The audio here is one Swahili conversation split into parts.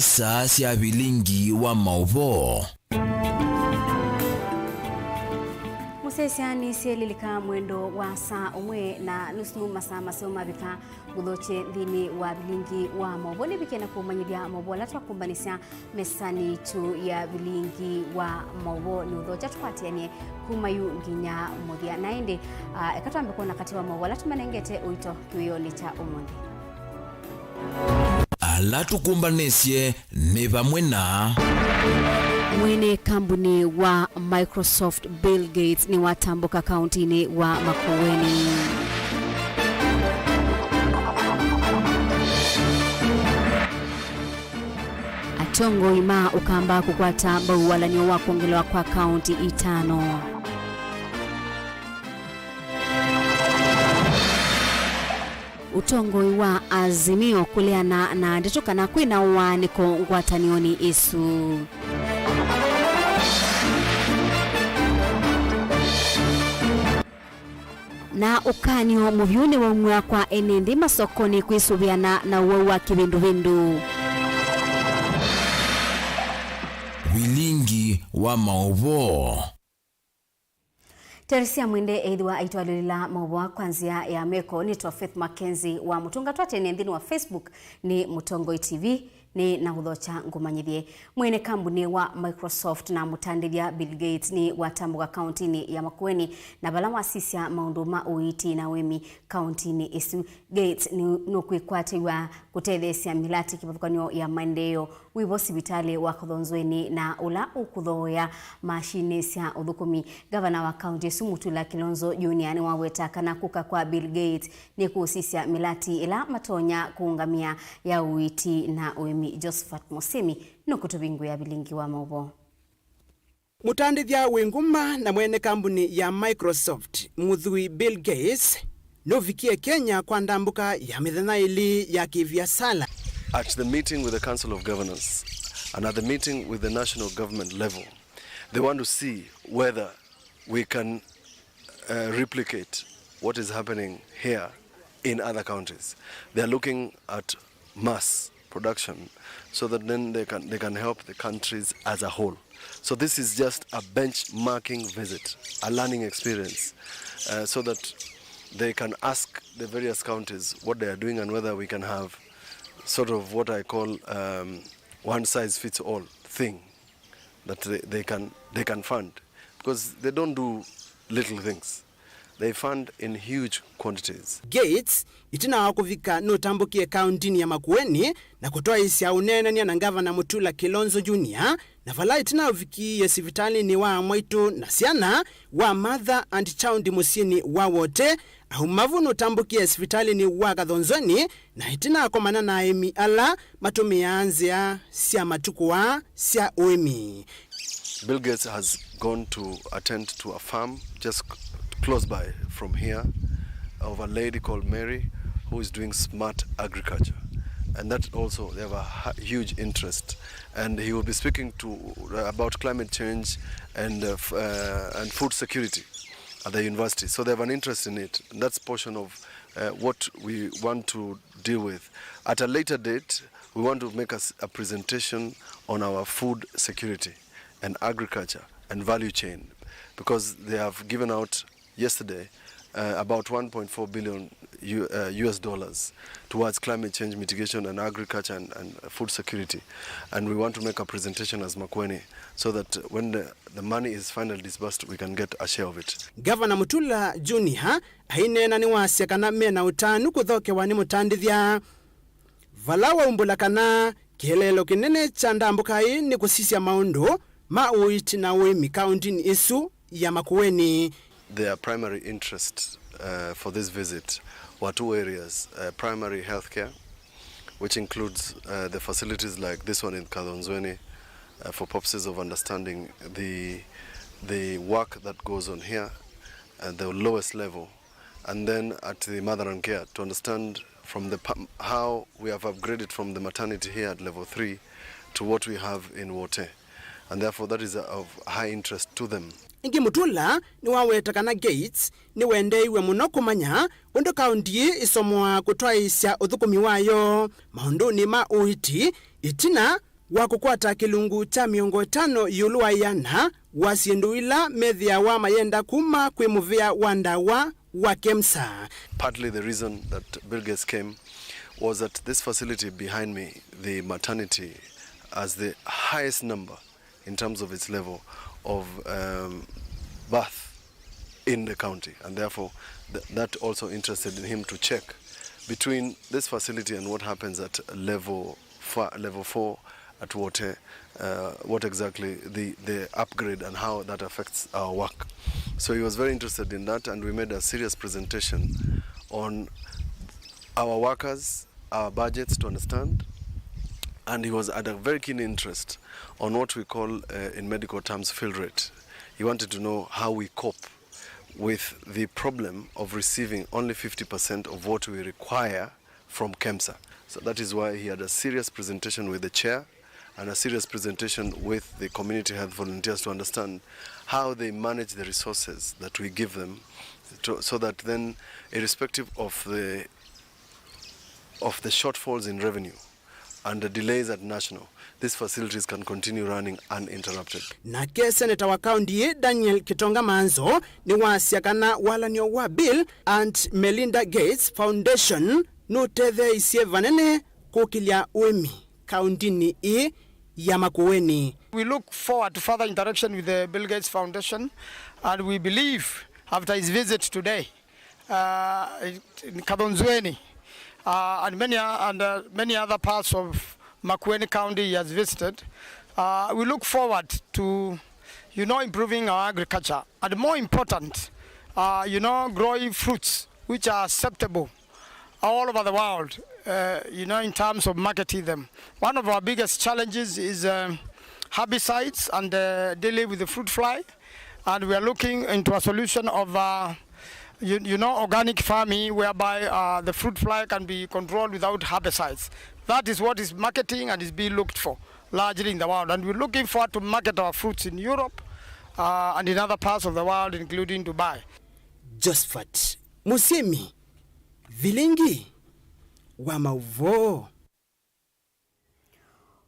isa cia Vilingi wa Mauvoo. Musesiani sielilika mwendo wa saa umwe na nusu masaa maseo mabika guthoche thini wa Vilingi wa Mauvoo ni bikena kumanyithia Mauvoo la twakumbanisya mesani tu ya Vilingi wa Mauvoo ni uthocha twatianie kumayu nginya muthia na indi ekatwambe kuona kati wa Mauvoo la tumanengete uito kiwiyoni cha umuthi. Ala tukumbanisye ni vamwe na mwene kambuni wa Microsoft Bill Gates ni watambuka kauntini wa Makueni. Atongo ima ukamba kukwata bauwalanio wa kuongelewa kwa kaunti itano. Utongoi wa Azimio kuleana na nditokana kwina waniko ngwatanioni isu. Na ukanyo muvyuni wa umwa kwa enendi masokoni kwisubiana na uwa kibindu. Vilingi wa Mauvoo. Terisia mwende eidwa aitwalila Mauvoo kwanzia ya meko ni Faith MAKENZI wa mutunga twatene ndini wa Facebook ni Mutongoi TV ni na hudhocha ngumanyithie. Mwene kambuni wa Microsoft na mutandiria Bill Gates ni watambuka kauntini ya Makueni na bala wasisia maundu ma uiti na wemi kauntini isu. Gates ni nukwikwatiwa kutethesia milati kipavukanyo ya maendeleo wivo sibitali wa Kathonzweni na ula ukuthoya mashine cia uthukumi. Gavana wa kaunti isu Mutula Kilonzo Junior ni waweta kana kuka kwa Bill Gates ni kuhusisia milati ila matonya kuungamia ya uiti na wemi. Josephat Mosemi no kutubingu ya Vilingi wa Mauvoo. Mutandithia winguma na mwene kambuni ya Microsoft muthui Bill Gates no vikie Kenya kwa ndambuka ya mithenya ili ya kiviasala. At the meeting with the Council of Governors and at the meeting with the national government level, they want to see whether we can replicate what is happening here in other countries. They are looking at mass production so that then they can help the countries as a whole. So this is just a benchmarking visit, a learning experience, so that they can ask the various counties what they are doing and whether we can have sort of what I call one size fits all thing that they can fund, because they don't do little things. They fund in huge quantities. Gates itina wakuvika no tambukie kauntini ya Makueni na kutoa isia unenania na Gavana Mutula Kilonzo Junior na vala itina uviki ya sivitali ni wa mwaitu na siana wa Mother and Child Musini wa wote au Mauvoo no tambukie sivitali ni wa Kathonzweni na itina komana na emi ala matumia anzia sia matukuwa sia uemi. Bill Gates has gone to attend to a farm just close by from here of a lady called Mary who is doing smart agriculture, and that also they have a huge interest, and he will be speaking to about climate change and food security at the university, so they have an interest in it, and that's portion of what we want to deal with. At a later date, we want to make a presentation on our food security and agriculture and value chain, because they have given out yesterday about 1.4 billion US dollars towards climate change mitigation and agriculture and food security, and we want to make a presentation as Makueni so that when the money is finally disbursed we can get a share of it. Gavana Mutula Junior ainena ni wasiakana mena utanu kuthoke wani mutandithia valawa umbulakana kielelo kinene cha ndambuka hii ni kusisia maundu mauiti na wemi kauntini isu ya Makueni. Their primary interest for this visit were two areas: primary healthcare, which includes the facilities like this one in Kathonzweni, for purposes of understanding the work that goes on here at the lowest level, and then at the mother and care to understand from how we have upgraded from the maternity here at level 3 to what we have in Wote, and therefore that is of high interest to them. Ingi Mutula ni wawetakana Gates ni wendeiwe muno kumanya undu kaunti isomwa kutwaisya uthukumi wayo maunduni ma uiti itina wa kukwata kilungu cha miongo 5 yulu wa yana wasienduila methia wa mayenda kuma kwimuvia wandawa wa KEMSA. Partly the reason that Bill Gates came was that this facility behind me, the maternity, has the highest number in terms of its level of birth in the county, and therefore that also interested in him to check between this facility and what happens at level 4 at water, what exactly the upgrade and how that affects our work. So he was very interested in that, and we made a serious presentation on our workers, our budgets to understand, and he was at a very keen interest on what we call in medical terms fill rate. He wanted to know how we cope with the problem of receiving only 50% of what we require from KEMSA. So that is why he had a serious presentation with the chair and a serious presentation with the community health volunteers to understand how they manage the resources that we give them, so that then, irrespective of the shortfalls in revenue and the delays at national, these facilities can continue running uninterrupted. Nake Senator wa County Daniel Kitonga Manzo ni wasiakana walanio wa Bill and Melinda Gates Foundation nutethe isie vanene kukilia uemi county ni ya Makueni. We look forward to further interaction with the Bill Gates Foundation, and we believe after his visit today in Kadonzweni and many other parts of Makueni County he has visited, we look forward to, improving our agriculture, and more important, growing fruits which are acceptable all over the world, in terms of marketing them. One of our biggest challenges is herbicides and dealing with the fruit fly, and we are looking into a solution of organic farming, whereby the fruit fly can be controlled without herbicides. That is what is marketing and is being looked for largely in the world, and we're looking forward to market our fruits in Europe and in other parts of the world, including Dubai. Josephat Musemi, Vilingi wa Mauvoo.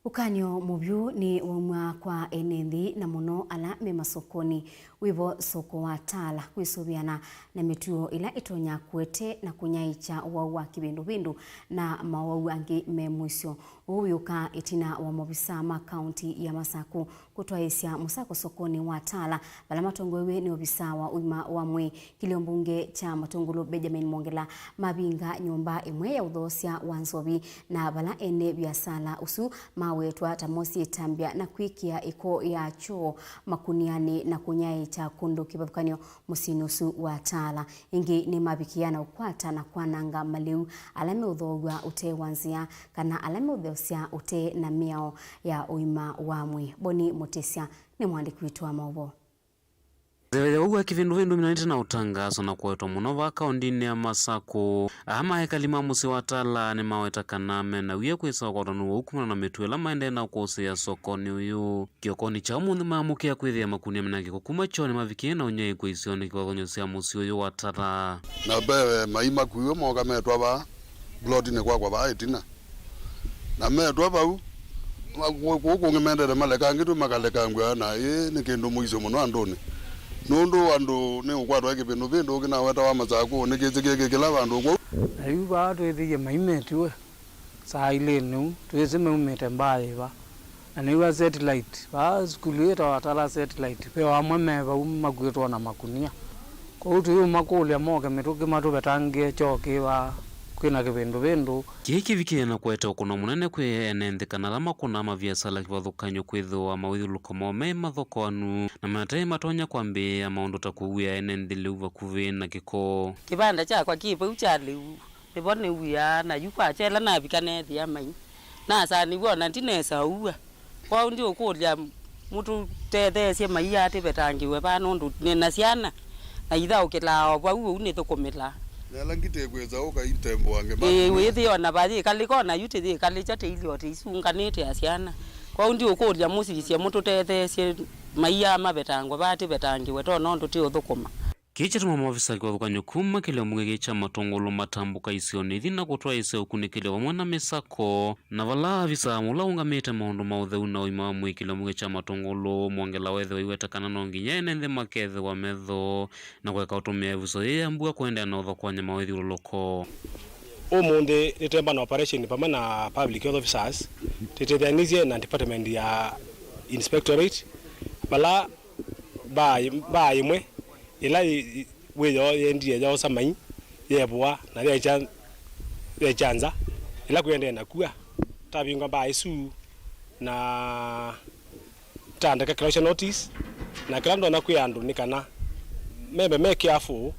Ukanyo Mauvoo ni umwa kwa enendi na muno ala me masokoni wivo soko wa tala kwisubiana na mituo ila itonya kwete na kunyaicha wa kibindu na mawau angi memwisyo uyuka itina wa mobisama county ya Masako kutwaisia musako sokoni wa tala bala matongwewe ni obisawa uima wa mwe kiliombunge cha Matongolo Benjamin Mongela mabinga nyumba imwe ya udhosia wanzobi na bala ene biasala usu mawetwa tamosi tambia na kwikia iko ya choo makuniani na kunyai cha kundu kibabukanyo musinusu wa tala ingi ni mabikiana ukwata na kwananga maliu alame udhogwa ute wanzia kana alame udhosia ute na miao ya uima wamwe. Boni Motesia ni mwandiki wetu wa Mauvoo. Zewe uwa kivindu minanite na utangazo na kuweto munova kaundini ya Masako ama hekalima musi watala ni maweta kaname na uye kwesa wakotonu wa hukumana na metuela maende na ukose ya sokoni uyu kiokoni cha umundu maamuke ya kwezi ya makuni ya minagi kukuma choni mavikie na unye ikuisioni kwa konyosi ya musi uyu watala na bewe maima kuyo moka metuwa ba bloti ni kwa ba itina na metuwa ba u kukungi mende de maleka ngitu makaleka ngwa na ni kindu muiso muno andoni nondo andu ne ukwatwa kipindu kina weta wa Masako ne kizike kila bandu ko ayu ba to ithige maimetwe saile nu tweseme umete mbaye ba aniwa satellite ba skuleta watala satellite pe wa mameva magwetwa na makunia ko tu makulia moke mituke matu betange choke ba kwina kipindu kiki vikiena kweta ukuna munene kwe enendekana lama kuna maviasala kivathukanyo kwithwa mawithuluko mome mathoko anu na mate matonya kwambi ya maundu takuwia enendile uva kuvi na kiko kibanda chakwa kipo uchali libone uya na yukwa chela na bikane thia mai na sani wona ndinesa uwa kwa ndio kulia mutu tethesie mai ate betangiwe ba nondu nena ciana na itha ukilao bwa uwe ni thukumila Langite kweza oka itembo wange ba withi ona bathi kalikona yuti thi kalichate ilio te isunganite asiana kwa ndio kulia musisi mutu tethesie maiya mabetangwa bati betangiwe to nondu ti uthukuma Kichituma maofisa kwa thukanyo kuma kile mbunge cha matongolo matambuka isioni thina kutwa ise ukunikile wa mwana misako na vala avisa mula ungamite maundu mautheu na uima wa mwikile mbunge cha matongolo mwangela wethe waiwetakana no nginya enenthe makethe wa metho na kweka utumia evuso ambua kuendea na uthokwanya mawethi uloloko. Umundi nitemba na operation pama na public health officers tetethanizie na department ya inspectorate bala ba imwe ila weyo yendi ya samai yebwa na ya chanza ila kuende na kuwa tabinga ba isu na tanda ka closure notice na kila na kuyandu nikana membe make careful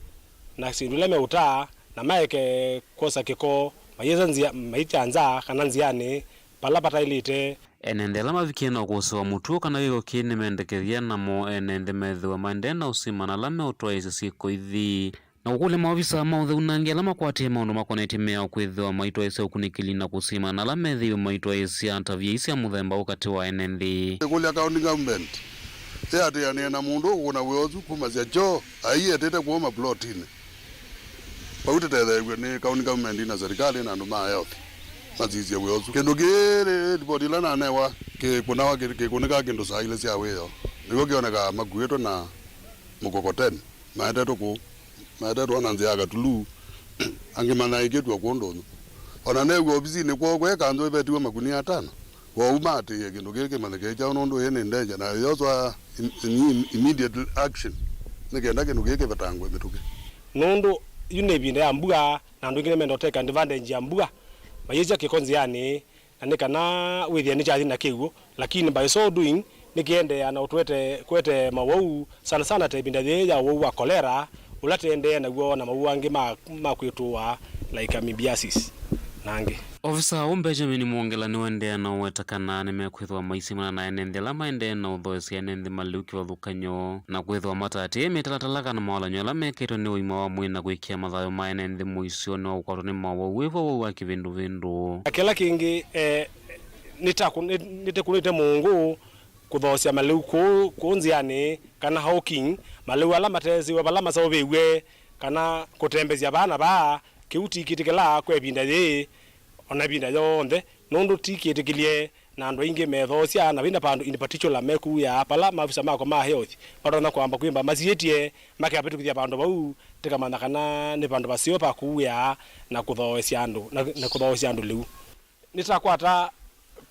na sindule me uta na maeke kosa kiko mayezanzia maichanza kana nziane pala patailite enendela mavikena okusiwa mutuo kana giko kini mendekeria namo enende methiwa maendena usima na lame utwa isi siko ithi na ukule maofisa mautheu nangi ala makwatie maundu makoneti mea kwithiwa maitwa isi ukunikili na kusima na lame thiwa maitwa isi antavia isi muthemba ukati wa enendi kulia county government ati na mundu ukuna weozu kumazia jo aietete kuoma plotini pautetethegwe ni county government na serikali na andu ma health mazizia weozu kindu giri ripoti la nanewa kikunawa kikunika kindu saa ile cia wiyo niguo kioneka makuitwo na mukokoteni maendetwo na nziaga tulu angimana ikitwa kundu ona neguo obisini kwa kweka nzo ibetiwe makunia 5 wa umati kindu giri kimanike cha nundu yene ndenja na yoswa immediate action nikenda kindu giri kibatangwe mituke nundu yunebinde ya mbuga na ndungine mendo take advantage ya mbuga mayeja kikonzi yani anikana withia ni chathi na kiugo lakini by so doing nikiende ana utwete kwete Mauvoo sana sana tebinda ya wou wa cholera ulatende na guo na Mauvoo angi makwitwa like amoebiasis nangi ofisa Benjamin Mwongela ni wendea na wetakana nimekwithwa maisimana na enendela maende na uthoesi enende maliuki wa thukanyo na kwithwa matati metalatalaka na mawalanyo ala meketwo ni uima wa mwina gwikia mathayo ma enende muisio ni wa ukwatwo ni Mauvoo wivo wa kivindu akela kingi nitakunite mungu kuthosia maliu kunziani kana hawking maliu ala matezi wa bala masawewe kana kutembezia bana ba kiuti kitikela kwebinda ye ona binda yonde nundu tikitikilie na ndo ingi methosia na binda pandu in particular meku ya pala mafisa mako ma health barona kwamba kwimba mazietie make apetu kuthia pandu bau tikamana kana ni pandu basio pa kuya na kuthosia andu na kuthosia andu liu nitakwata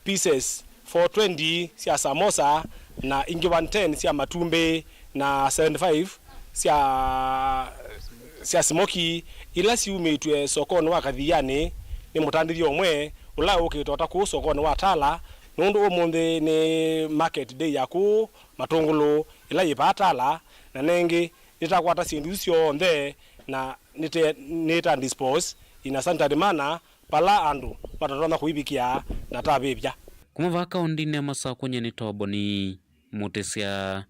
pieces 420 sia samosa na ingi 110 sia matumbe na 75 sia smoky ila si umeitwe sokoni wakathiani ni mutandirio omwe ula ukitota ku sokoni wa tala nundu umundi ni market day yaku matungulu ila ipatala na nengi nitakwata sindu cio nthe na nita dispose ina sanitary manner pala andu matatona kuibikia na tabibya kuma kaundini ya Masako nyeni toboni mutesia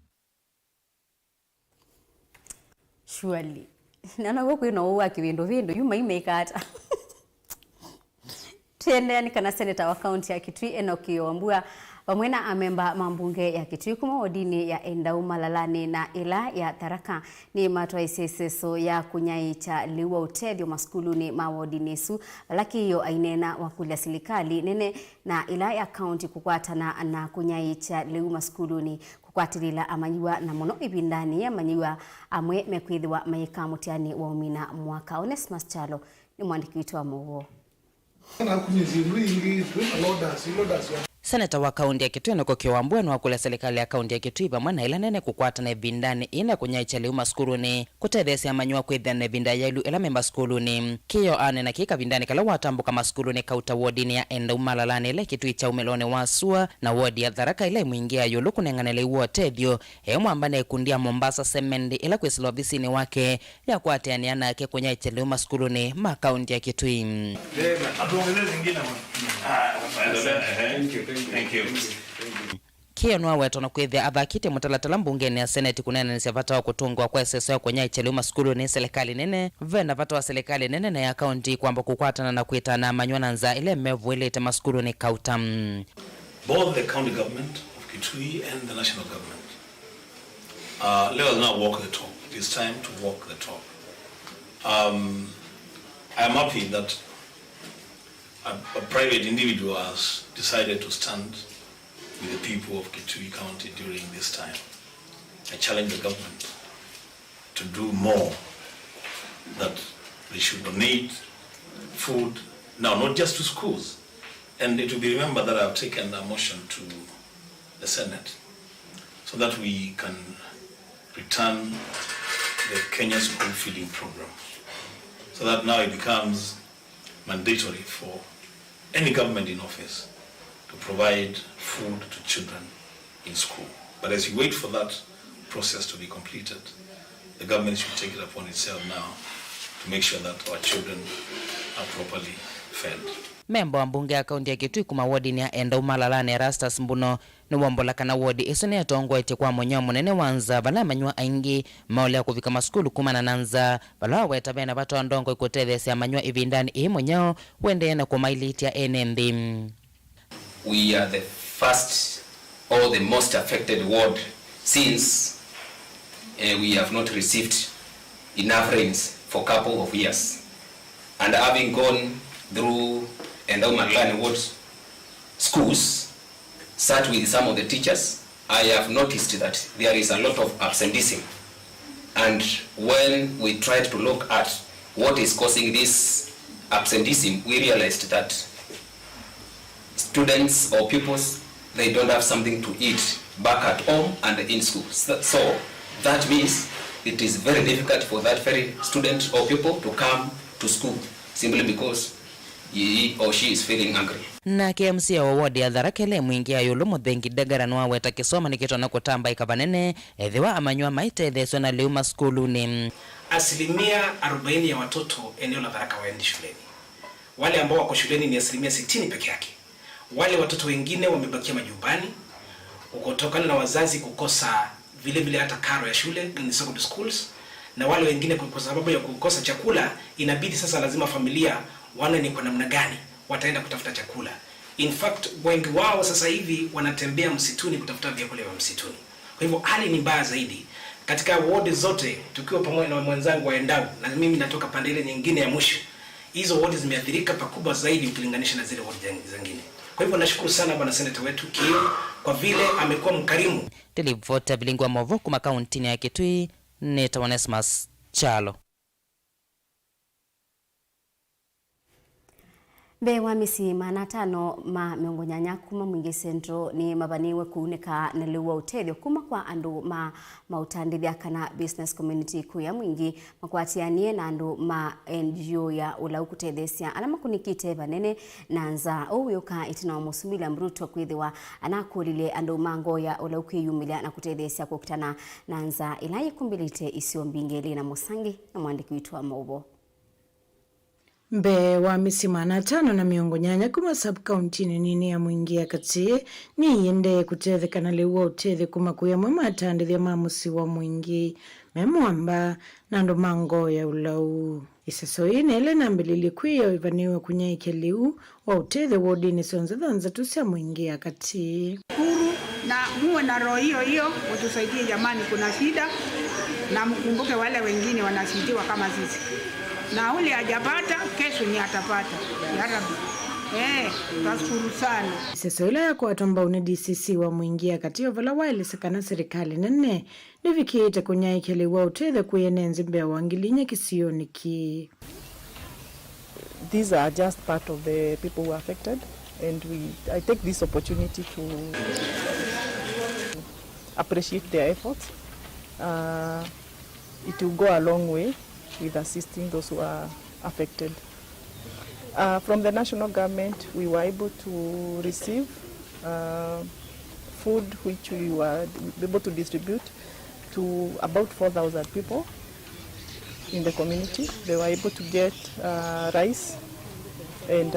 surely nana go kwina uwa kivindu yuma imekata tendeni kana seneta wa county ya Kitui Enoki Wambua pamwe na amemba mambunge ya Kitui kuma odini ya Endau Malalani na ila ya Tharaka ni matwa iseseso ya kunyaicha liwa utethio maskuluni mawodinisu laki hiyo ainena wakulia serikali nene na ila ya county kukwatana na kunyaicha liwa maskuluni kukwatirila amanyiwa na mono ibindani ya manyiwa amwe mekwithwa mayika mutiani wa umina mwaka. Onesmus Chalo ni mwandiki wetu wa Mauvoo. Seneta wa kaunti ya Kitui Enoki Wambua ni wakula serikali ya kaunti ya Kitui pamwe na ila nene kukwatana ibindani ina kunyaicha liu maskuluni kutethesia manyua kwithana ibinda yailu ila memba skuluni kiyo ane na kika bindani kala watambuka maskuluni kauta wodini ya Endau Malalani ile Kitui cha umelone wa Sua na wodi ya Tharaka ile mwingia yulu kunenganele uo tethio mwambane kundia Mombasa Semendi ila kwisilo visini wake ya kuateaniana yake kunyaicha liu maskuluni makaunti ya Kitui. Kia nwa weto na kwithia athakite mutalatala mbungeni ya seneti kunene ni siavata wa kutungwa kwa seso ya kwenye icheliu maskulu ni serikali nene vena vata wa serikali nene na ya kaunti kwamba kukwatana na kuitana manywana nza ile Mauvoo ile ite maskulu ni kautam. Both the county government of Kitui and the national government let us now walk the talk. is time to walk the talk. I am happy that a private individual has decided to stand with the people of Kitui County during this time. I challenge the government to do more, that they should donate food, now not just to schools. And it will be remembered that I've taken a motion to the Senate so that we can return the Kenya school feeding program, so that now it becomes mandatory for any government in office to provide food to children in school. But as we wait for that process to be completed, the government should take it upon itself now to make sure that our children are properly fed. Memba wa mbunge ya kaunti ya Kitui kuma wodi ni ya enda umalalane Erastus Mbuno ni wambola kana wodi iso ni atongo ete kwa mwenye munene wanza bala manyua aingi maole ya kuvika maskulu kumana nanza bala weta bena bato andongo ikotethesi ya manyua ivindani ii mwenyeo wende ena kumailiti ya NND. We are the first or the most affected ward since we have not received enough rains for a couple of years. And having gone through Endaumalani ward schools, sat with some of the teachers, I have noticed that there is a lot of absenteeism. And when we tried to look at what is causing this absenteeism, we realized that students or pupils, they don't have something to eat back at home and in school. So that means it is very difficult for that very student or pupil to come to school simply because he or she is feeling hungry. Na KMC ya wawadi ya dharakele mwingi ya yulu muthengi degara nuwa weta kisoma nikitona kutamba ikabanene edhiwa amanyua maite edheso na liuma skulu ni 40% ya watoto eneo la Tharaka waendi shuleni. Wale ambao wako shuleni ni 60% peke yake. Wale watoto wengine wamebakia majumbani kutokana na wazazi kukosa vile hata karo ya shule in secondary schools, na wale wengine kwa sababu ya kukosa chakula inabidi sasa lazima familia wana ni kwa namna gani wataenda kutafuta chakula. In fact wengi wao sasa hivi wanatembea msituni kutafuta vyakula vya msituni. Kwa hivyo hali ni mbaya zaidi katika ward zote, tukiwa pamoja na mwenzangu waendao na mimi natoka pande ile nyingine ya mwisho. Hizo ward zimeathirika pakubwa zaidi ukilinganisha na zile ward zingine. Kwa hivyo nashukuru sana bwana seneta wetu Kio kwa vile amekuwa mkarimu. Tilivota Vilingi wa Mauvoo kuma kaunti ya Kitui Neta Onesmus Chalo. Bewa misi manatano ma miongonyanya kuma mwingi sentro ni mabaniwe kuuneka na liwa utedio kuma kwa andu mautandithia kana business community kuya mwingi makwatianie na andu ma NGO ya ula ukutethesia ala makunikite banene nanza uyoka itina musumila mruto kwithiwa anakulile andu mango ya ula ukiyumilia na kutethesia kukutana nanza ilayi kumbilite isio mbingeli na Musangi na mwandiki witu wa Mauvoo. Mbe wa misimana tano na miongo nyanya kuma sub-county nini ya mwingi ya kati ni yende kutetheka na lewa utethe kuma kuya mwema atandithia mamusi wa mwingi memuamba na ndo mango ya ulau. Isaso inele na mbilili kuya ivaniwe kunyaike liu wa utethe wodini sonza tusia mwingi ya kati. Kuru na muwe na roho hiyo utusaidie jamani, kuna shida na mkumbuke wale wengine wanashidiwa kama sisi. Na ule hajapata kesho ni atapata. Ya Rabbi. Tunashukuru sana. Sasa ila ya kwa tomba une DCC wa mwingia kati vala wale sakana serikali nene ni vikiite kunyaike liwa utethe kuyenenzi mbea wangilinya kisioni ki. These are just part of the people who are affected, and I take this opportunity to appreciate their efforts. It will go a long way with assisting those who are affected. From the national government, we were able to receive food which we were able to distribute to about 4,000 people in the community. They were able to get rice and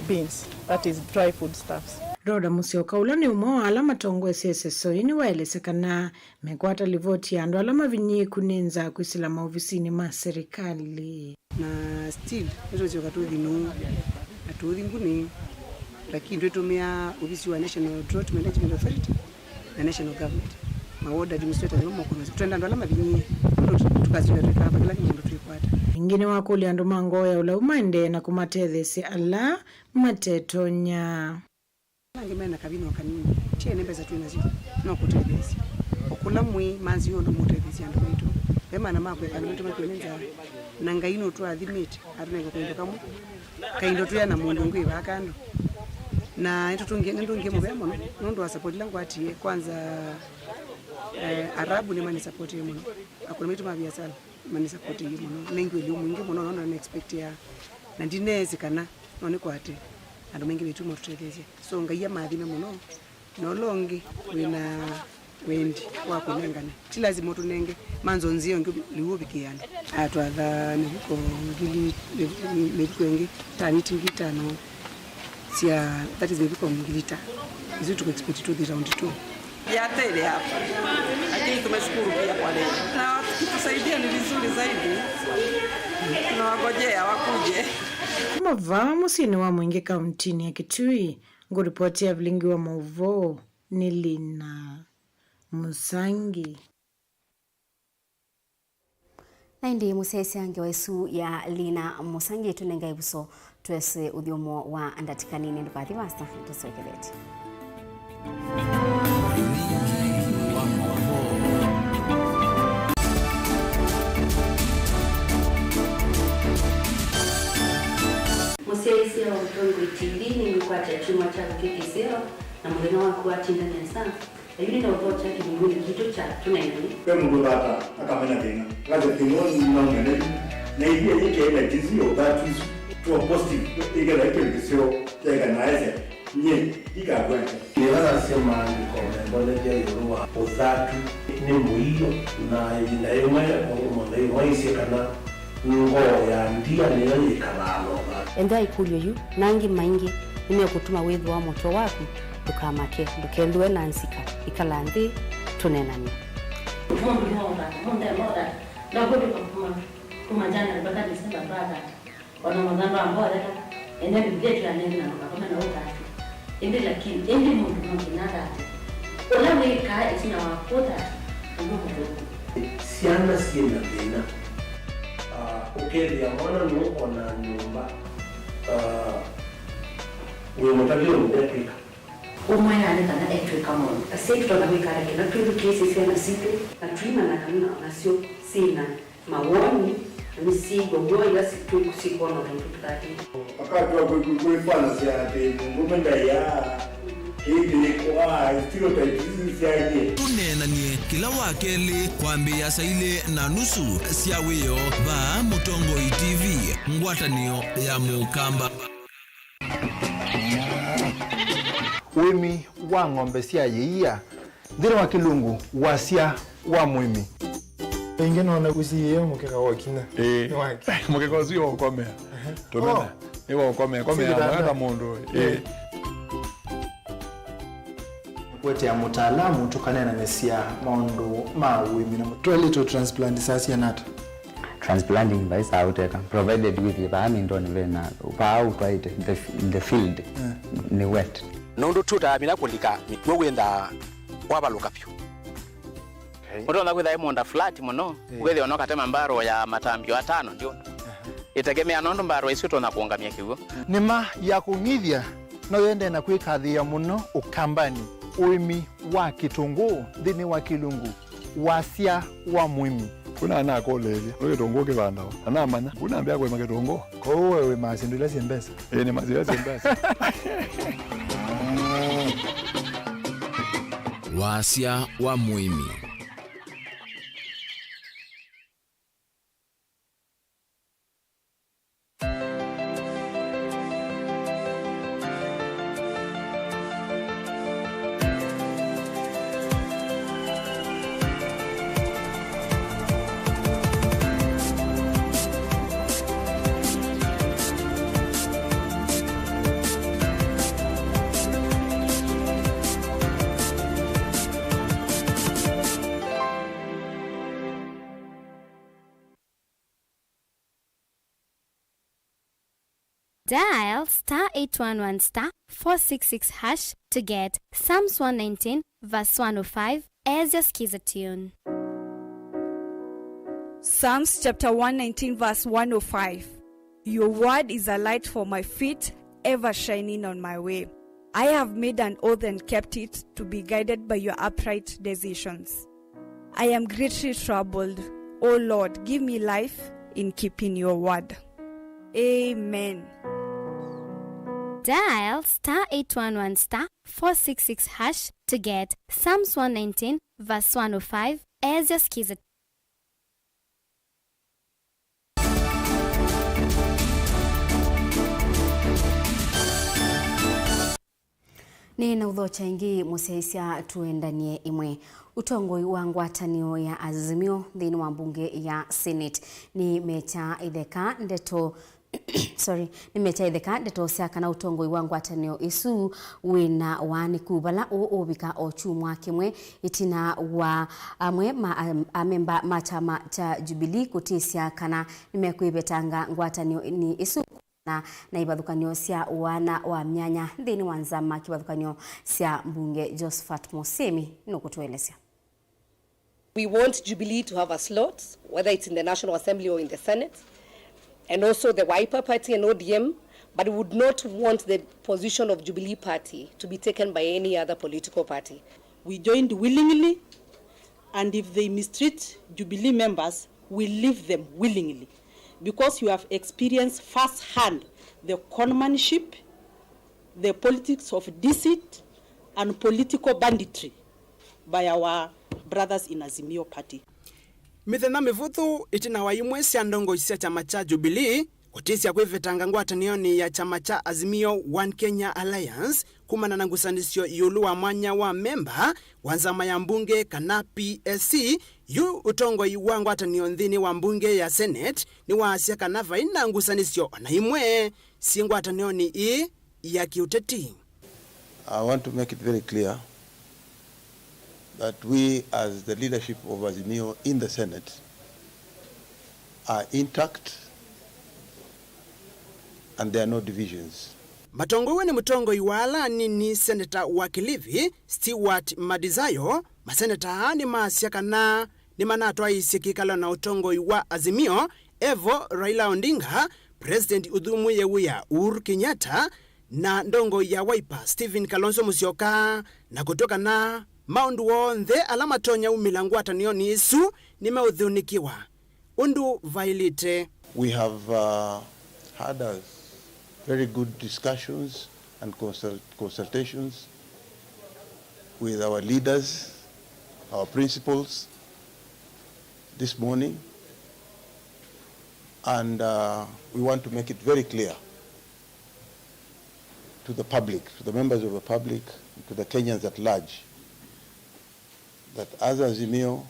beans, that is dry food stuffs. Roda musio kaula ni umoa alama tongo SSO ini waelesekana mekwata livoti ya ndo alama vinyi kuninza kuisila maofisini ma serikali. Na still, ito zio katuthi nuu, atuthi nguni, lakini tutumia ofisi wa National Drought Management Authority na National Government. mawoda administrator mo kono tutenda ndo alama binyi tukazira tukapa kila kimuntu tuikwata ingine wakuli andu mangoya ula umande na kumatethesi ala matetonya nangemena kabino kanini tie nembeza tu nazo no kutethesi okula mwi manzi yondo mutethesi andu kwitu ema na makwe kana mtu makulenza nanga ino tu athimite arune kwendo kamu kaindo tu yana mundu ngwi bakando na ito tunge mubemo nondo wa support langu atie kwanza arabu ni mani support yemo akuna mitu mabia sana mani support yemo nengi weli mwingi mono nondo na expect ya na ndinezi kana none kwate ando mengi betu mo tutethese so ngaiya mathime mono no longi wina wendi wako nengane ti lazima tunenge manzo nzio ngi liubikiana atwatha niko ngili ngi tani tingitano sia that is maybe ngilita hizo tuko expect to the round 2 ya tele hapa lakini tumeshukuru pia kwa leo na tusaidia ni vizuri zaidi tunawagojea wakuje Mauvoo musini wa mwingi kauntini ya Kitui nguripoti ya Vilingi wa Mauvoo ni Lina Musangi na ndi musesi ange waisu ya Lina Musangi tunenga ibuso twese udiomo wa andatikanini ndukathi basta tusokeleti Musesi ya Mutongo TV ni mkwata chuma cha kikiseo na mwena wako atinda nesa yule ndo vocha kibuni kitu cha tunaendani kwa mundu hata akamena tena kaza kimoni na ngene na hiyo yake ile jizio that is to a positive ile ile kisio tega naise nye ikagwenta Niwala sema ni komemboleja yorua uzatu ni muhiyo na yemwe omundo yemwe isekana ngo ya ndia niyo ikalalo enda ikulyo yu nangi maingi nimekutuma wewe wa moto wako tukamake ndukendwe nansika ikalandi tunenani Monda na godo kuma jana mpaka Desemba brother wana madhamba ambao dada enda bigetu aneni na kama na utatu ende lakini ende mundu mkinada olawe ka isina wakota ngumu siana siena tena ukeli ya mwana no ona nyumba wewe mtabio ndepika umwana kana etwe kama sisi tunaweka na tuwe kesi sana sipe na trima na kamina na sio sina mawoni na misigo ngoja situ kusikona na tutaki wakati wa kuifanya siate ngumenda ya hili kwa stereotypes siaje tunenanie kila wakeli kwambia saile na nusu siawio ba Mutongo TV ngwatanio ya mukamba wimi wa ng'ombe cia yiia thiri wa kilungu wasia wa mwimi ingine ona kusiye mukeka wakina mukeka usio ukomea tumena iwa ukomea mwana mundu kwete ya mutaalamu tukane na mesia maundu ma wimi na mutwelito transplant sasa nata transplanting by sauteka provided with the amindoni vena pa out right in the field ni wet nondo tuta mina kulika mitwenda kwabaluka pyo Odo kwitha imonda flat muno gwethe ono katema mbaro ya matambio 5 ndio itegemea nondo mbaro icio tona kuongamia kiugo nima ya kungithia no yende na kwikathia muno ukambani uimi wa kitungu thini wa kilungu wasia wa mwimi kuna na koleje no kitungu kibandao ana manya kuna ambia kwa kitungu ko wewe masindula siembesa ni mazira siembesa wasia wa mwimi Dial *811*466# to get Psalms 119 verse 105 as your skiza tune. Psalms chapter 119 verse 105. Your word is a light for my feet, ever shining on my way. I have made an oath and kept it, to be guided by your upright decisions. I am greatly troubled. O Lord, give me life in keeping your word. Amen. Dial *811 *466 hash to get Psalms 119 verse 105 as your skiza. Ni na udhocha ingi museisia tuendanie imwe. Utongoi wa ngwatanio ya Azimio thini wa mbunge ya Senate ni mecha idheka ndeto nimecha idheka ndeto siaka na utongoi wa ngwatanio isu wina wani kubala obika ochumwa kimwe itina wa amwe amemba machama cha Jubilee kutisia kana nimekuibetanga ngwatanio ni isu na ibadhukanio sia wana wa myanya thini wa nzama kibadhukanio sia mbunge Josephat Musemi nukutuelezea. We want Jubilee to have a slot, whether it's in the National Assembly or in the Senate, and also the Wiper Party and ODM, but we would not want the position of Jubilee Party to be taken by any other political party. We joined willingly, and if they mistreat Jubilee members, we leave them willingly, because you have experienced firsthand the conmanship, the politics of deceit, and political banditry by our brothers in Azimio Party. Mithena mivuthu itina wa imwe cia ndongo cia chama cha Jubilee kutisia kwivetanga ngwatanio ya chama cha Azimio One Kenya Alliance kumana na ngusanisio yulu wa mwanya wa memba wanzama ya mbunge kana PSC yu utongo wa ngwatanio nthini wa mbunge ya Senate ni wasia kana vaina ngusanisio na imwe si ngwatanio ni ya kiuteti. I want to make it very clear that we, as the leadership of Azimio in the Senate, are intact and there are no divisions. Matongowe ni mutongo iwala ni Senator wa Kilifi, Stewart Madizayo, maseneta ni maasiaka na ni manatwa isikikalo na utongo wa Azimio, Evo Raila Odinga, President Udhumu Yewuya Uhuru Kenyatta, na ndongo ya Wiper Stephen Kalonzo Musyoka, na kutoka na maundu wonthe alama tonya umilangwatanio ni isu nimeudhunikiwa undu vailite. We have had a very good discussions and consultations with our leaders, our principals this morning, and we want to make it very clear to the public, to the members of the public, to the Kenyans at large, that as Azimio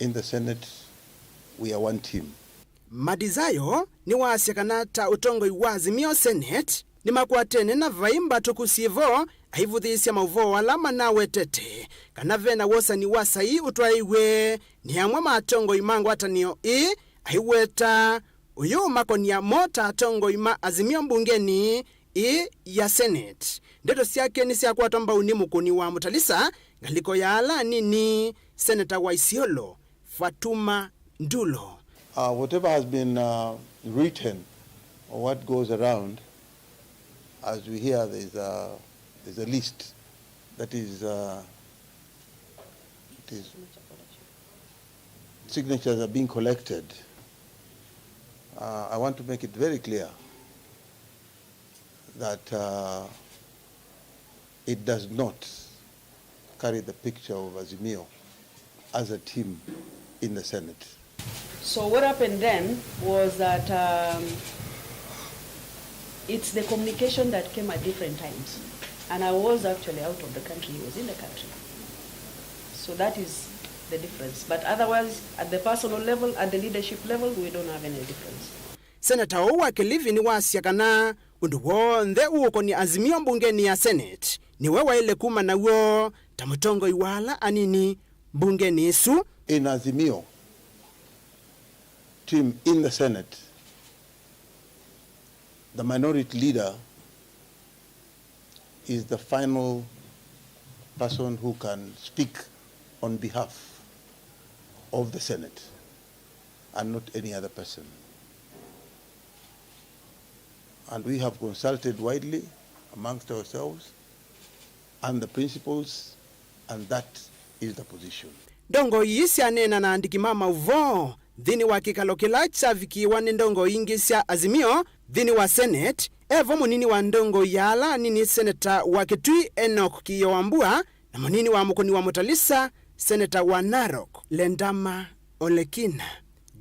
in the Senate, we are one team. Madizayo ni waasiakana ta utongo wa Azimio Senate ni makwatene na vaimba tukusivo aivuthisya Mauvoo alama na wetete kana vena wosa ni wasai utwaiwe ni amwe matongo imango atanio aiweta uyu makonia mota atongo ima Azimio mbungeni ya Senate. Ndeto siake ni siya kwa tomba unimukuni wa mutalisa ngaliko ya ala nini Senator wa Isiolo Fatuma Ndulo. Whatever has been written or what goes around, as we hear, there's a list that is signatures are being collected. I want to make it very clear that it does not carry the picture of Azimio as a team in the Senate. So what happened then was that it's the communication that came at different times. And I was actually out of the country, he was in the country. So that is the difference. But otherwise, at the personal level, at the leadership level, we don't have any difference. Senator wa Kilifi ni wasiakana undu wonthe uko ni Azimio mbungeni ya Senate ni wewa ile kuma na uo tamutongo iwala anini mbungeni isu. In Azimio team in the Senate, the minority leader is the final person who can speak on behalf of the Senate and not any other person. And we have consulted widely amongst ourselves and the principals, and that is the position. Ndongo yisi anena na andikima Mauvoo dhini wa kikalo kila chavikiwa ni ndongo ingi sia azimio dhini wa Senate. Evo munini wa ndongo yala nini Senator wa Kitui Enoch Kiyowambua na munini wa mukoni wa Mutalisa Senator wa Narok Lendama Olekina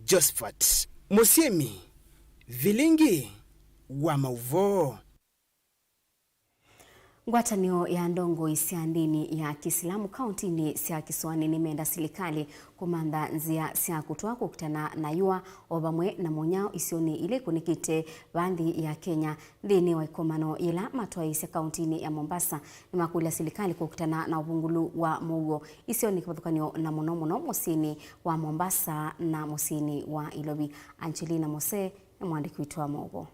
Josephat Musiemi Vilingi wa Mauvoo. Ngwatanio ya ndongo isia ndini ya Kiislamu kaunti ni sia Kisuani nimeenda serikali kumanda nzia sia kutoa kukutana na yua obamwe na monyao isioni ile kunikite bandi ya Kenya dhini wa ikomano ila matwa isia kaunti ya Mombasa ni makula serikali kukutana na ubungulu wa Mauvoo isioni kibadhukanio na monomono musini wa Mombasa na musini wa Ilobi. Angelina Mose na mwandiki wetu wa Mauvoo.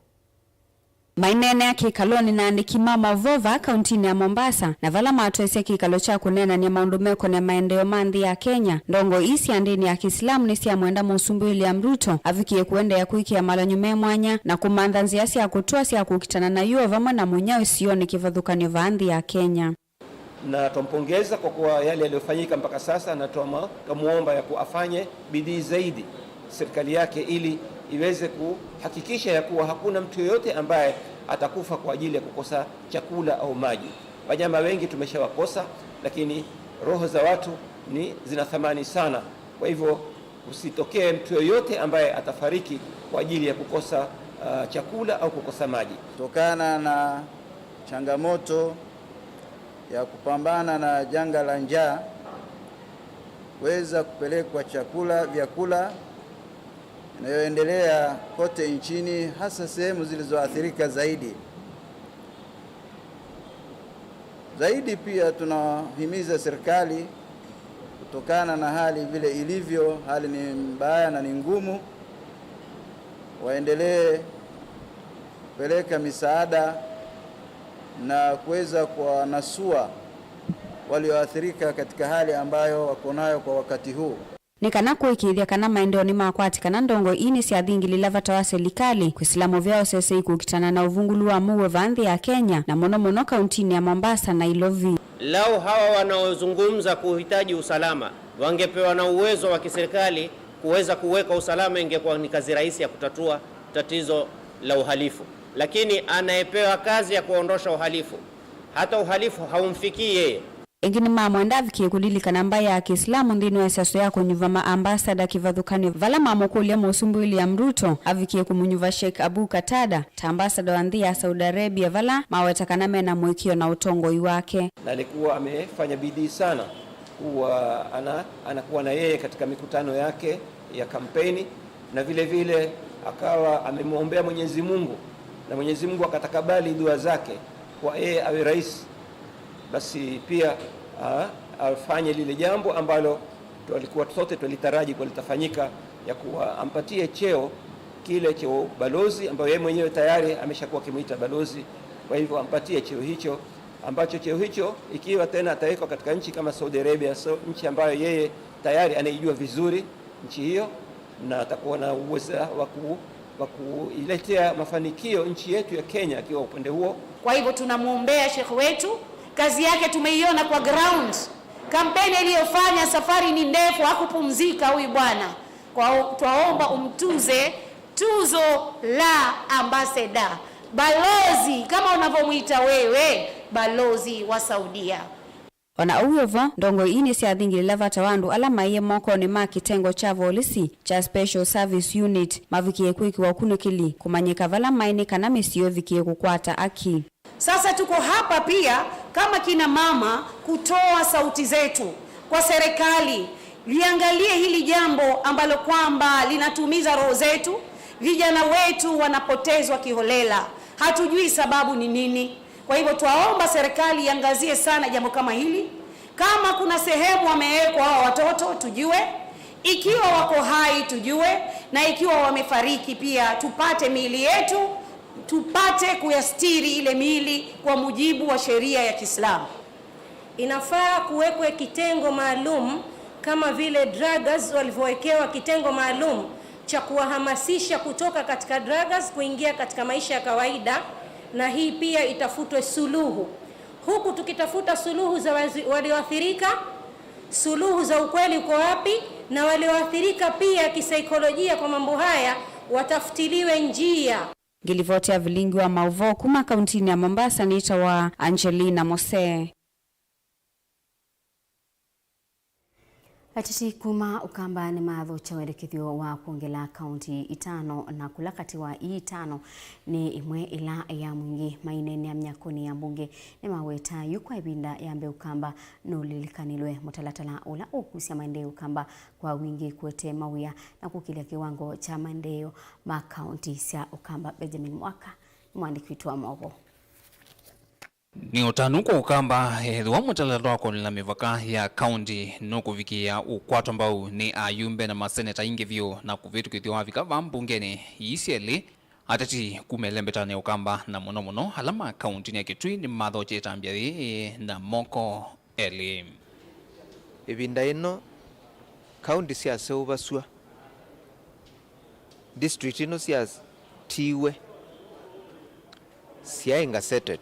Mainene ya kikaloni na andikima Mauvoo kaunti ya Mombasa na vala matwesi kikalo cha kunena ni maundumeko na maendeleo mandi ya Kenya. Ndongo isi andini ya Kiislamu ni sia mwenda Musumbi William Ruto afikie kuenda ya kuiki ya malanyume mwanya na kumanda nzia sia kutoa sia kukitana na yuo vama na mwenyao isioni kivadhukanio vaandi ya Kenya. Na tumpongeza kwa kuwa yale yaliyofanyika mpaka sasa na tumuomba ya kuafanye bidii zaidi serikali yake ili iweze kuhakikisha ya kuwa hakuna mtu yoyote ambaye atakufa kwa ajili ya kukosa chakula au maji. Wanyama wengi tumeshawakosa, lakini roho za watu zina thamani sana. Kwa hivyo usitokee mtu yoyote ambaye atafariki kwa ajili ya kukosa chakula au kukosa maji. Kutokana na changamoto ya kupambana na janga la njaa, weza kupelekwa vyakula inayoendelea kote nchini, hasa sehemu zilizoathirika zaidi. Pia tunahimiza serikali kutokana na hali vile ilivyo, hali ni mbaya na ni ngumu, waendelee kupeleka misaada na kuweza kuwanasua walioathirika katika hali ambayo wako nayo kwa wakati huu. Nikana kuikithia kana maendeleo ni makwati kana ndongo ini sia dhingi lilavata wa serikali kuislamu vyao sese kukitana na uvungulu wa Mauvoo vandhi ya Kenya na mono kaunti ya Mombasa na Ilobi. Lao hawa wanaozungumza kuhitaji usalama wangepewa na uwezo wa kiserikali kuweza kuweka usalama, ingekuwa ni kazi rahisi ya kutatua tatizo la uhalifu. Lakini anayepewa kazi ya kuondosha uhalifu, hata uhalifu haumfikii yeye. Engini mwenda afikie kulilika namba ya Kiislamu ndini wa siaso yako nyuva ambasada kivadhukani vala mamokulia Musumbi William Ruto afikie kumunyuva Sheikh Abu Katada ta ambasada wa ya Saudi Arabia vala mawetakaname na mwekio na utongoi wake. Na alikuwa amefanya bidii sana kuwa anakuwa na yeye katika mikutano yake ya kampeni, na vile vile akawa amemwombea Mwenyezi Mungu na Mwenyezi Mungu akatakabali dua zake kwa yeye awe rais. Basi pia afanye lile jambo ambalo tulikuwa sote tulitaraji kwa litafanyika, ya kuwa ampatie cheo kile cha balozi ambayo yeye mwenyewe tayari ameshakuwa kimuita balozi. Kwa hivyo ampatie cheo hicho, ambacho cheo hicho ikiwa tena atawekwa katika nchi kama Saudi Arabia, nchi ambayo yeye tayari anaijua vizuri nchi hiyo, na atakuwa na uwezo wa kuiletea mafanikio nchi yetu ya Kenya akiwa upande huo. Kwa hivyo tunamuombea Sheikh wetu, kazi yake tumeiona kwa ground. Kampeni iliyofanya safari ni ndefu, hakupumzika huyu bwana. Kwa tuwaomba umtuze tuzo la ambassador, balozi kama unavyomuita wewe, balozi wa Saudia. Ona uyovo ndongo ini sia dhingi lavata wandu alama iye moko ni kitengo cha volisi cha Special Service Unit mavikie kwiki wa kunukili kumanyika vala maini kana misio vikie kukwata aki. Sasa tuko hapa pia kama kina mama kutoa sauti zetu kwa serikali, liangalie hili jambo ambalo kwamba linatumiza roho zetu. Vijana wetu wanapotezwa kiholela, hatujui sababu ni nini. Kwa hivyo tuwaomba serikali iangazie sana jambo kama hili. Kama kuna sehemu wamewekwa hao watoto tujue, ikiwa wako hai tujue, na ikiwa wamefariki pia tupate miili yetu, tupate kuyastiri ile miili kwa mujibu wa sheria ya Kiislamu. Inafaa kuwekwe kitengo maalum kama vile druggers walivyowekewa kitengo maalum cha kuwahamasisha kutoka katika druggers kuingia katika maisha ya kawaida, na hii pia itafutwe suluhu, huku tukitafuta suluhu za walioathirika, suluhu za ukweli uko wapi, na walioathirika pia kisaikolojia kwa mambo haya watafutiliwe njia. Ngilivotea Vilingi wa Mauvoo kuma kauntini ya Mombasa niita wa Angelina Mose. Atiti kuma ukamba ni matho cha werekethio wa kuongela kaunti itano na kulakati wa itano ni imwe ila ya mwingi mainene ya mnyakoni ya mbunge ni maweta yukwa ibinda ya mbe ukamba nulilikanilwe mutalatala ula ukusia maendeleo ukamba kwa wingi kuete mawia na kukilia kiwango cha maendeleo ma kaunti sia ukamba. Benjamin Mwaka mwandiki wetu wa Mauvoo. Ni utanuko ukamba wa mutalatala wako nila mivaka ya kaunti nukuvikia ukwato ambao ni ayumbe na maseneta ingevyo na kuvitu kithio wafika va mbungeni isieli atati kumelembetane ukamba na muno halama kaunti ni ya Kitui ni matho chetambia na moko eli. Ibinda ino kaunti siya seuvasua, district ino siya tiwe, siya ingaseted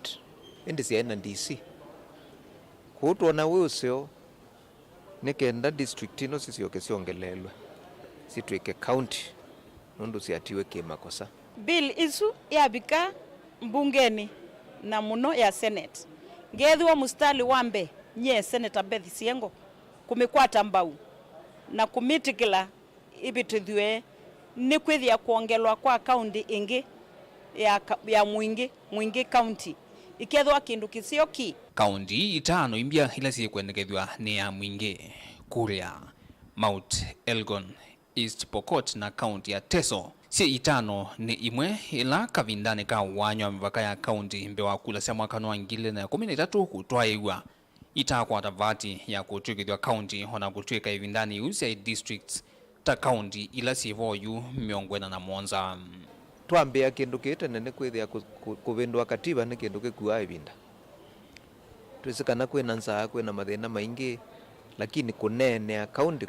indi siya ina DC. Kutuona wuseo nikenda district ino sisioke siongelelwe situike county nundu siatiwe kimakosa. Bill isu yabika mbungeni na muno ya Senate ngethwa mustali wambe nye Senator Beth Siengo kumikwata mbau na kumitikila ibitithwe ni kwithia kuongelwa kwa county ingi ya mwingi county ikethwa kindu kisio ki. Kaunti itano imbia ila siye kuendekethwa ni ya mwingi Kuria, Mount Elgon, East Pokot na kaunti ya Teso. Si itano ni imwe ila kavindane ka wanyo mvaka ya kaunti mbewa kula sia mwaka wa 2013 kutwaiwa itakwa tavati ya kutukithwa kaunti hona kutuika ivindani usia districts ta kaunti ila sivo yu miongwena na Mwanza. Tuambia kindu kitene ni kwithia kuvindwa katiba ni kindu gikuwa ivinda. Twisikana kwina nsaa kwina mathina maingi lakini kunene ya kaunti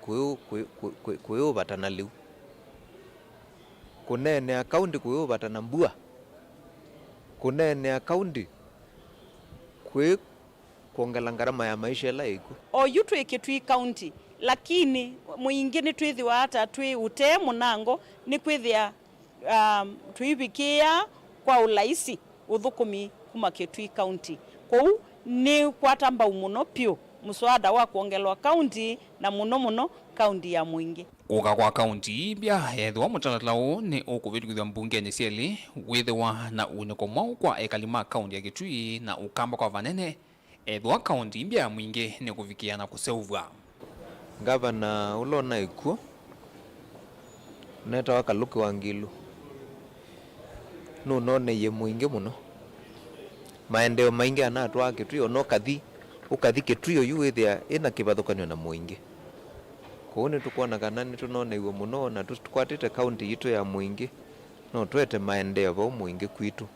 kuyuvatana liu. Kunene ya kaunti kuyuvatana mbua. Kunene ya kaunti kuongela ngarama ya maisha ila iku. O yutu ikitui kaunti lakini muingine twithiwa hata twi ute munango ni kwithia tuibikia kwa ulaisi uthukumi kuma Kitui county. Kou ni kwatamba umuno pio muswada wa kuongelwa county na muno county ya mwingi. Kuka kwa kaunti bia ethwa mutalatala ni ukuvitukithwa mbungeni sieli withwa na uniko mwau kwa ekalima kaunti ya Kitui na ukamba kwa vanene ethwa kaunti bia mwingi ni kuvikia na kuseuvwa. Gavana ulona ikuo neta wakaluki wangilu none ye mwingi muno maendeo maingi anatwa Kitui ono ukathi Kitui yu withia ina kivathukanio na mwingi. Kuone tukuona kana ni tunone iwe muno na tukwatite county itu ya mwingi no twete maendeo vo mwingi kwitu.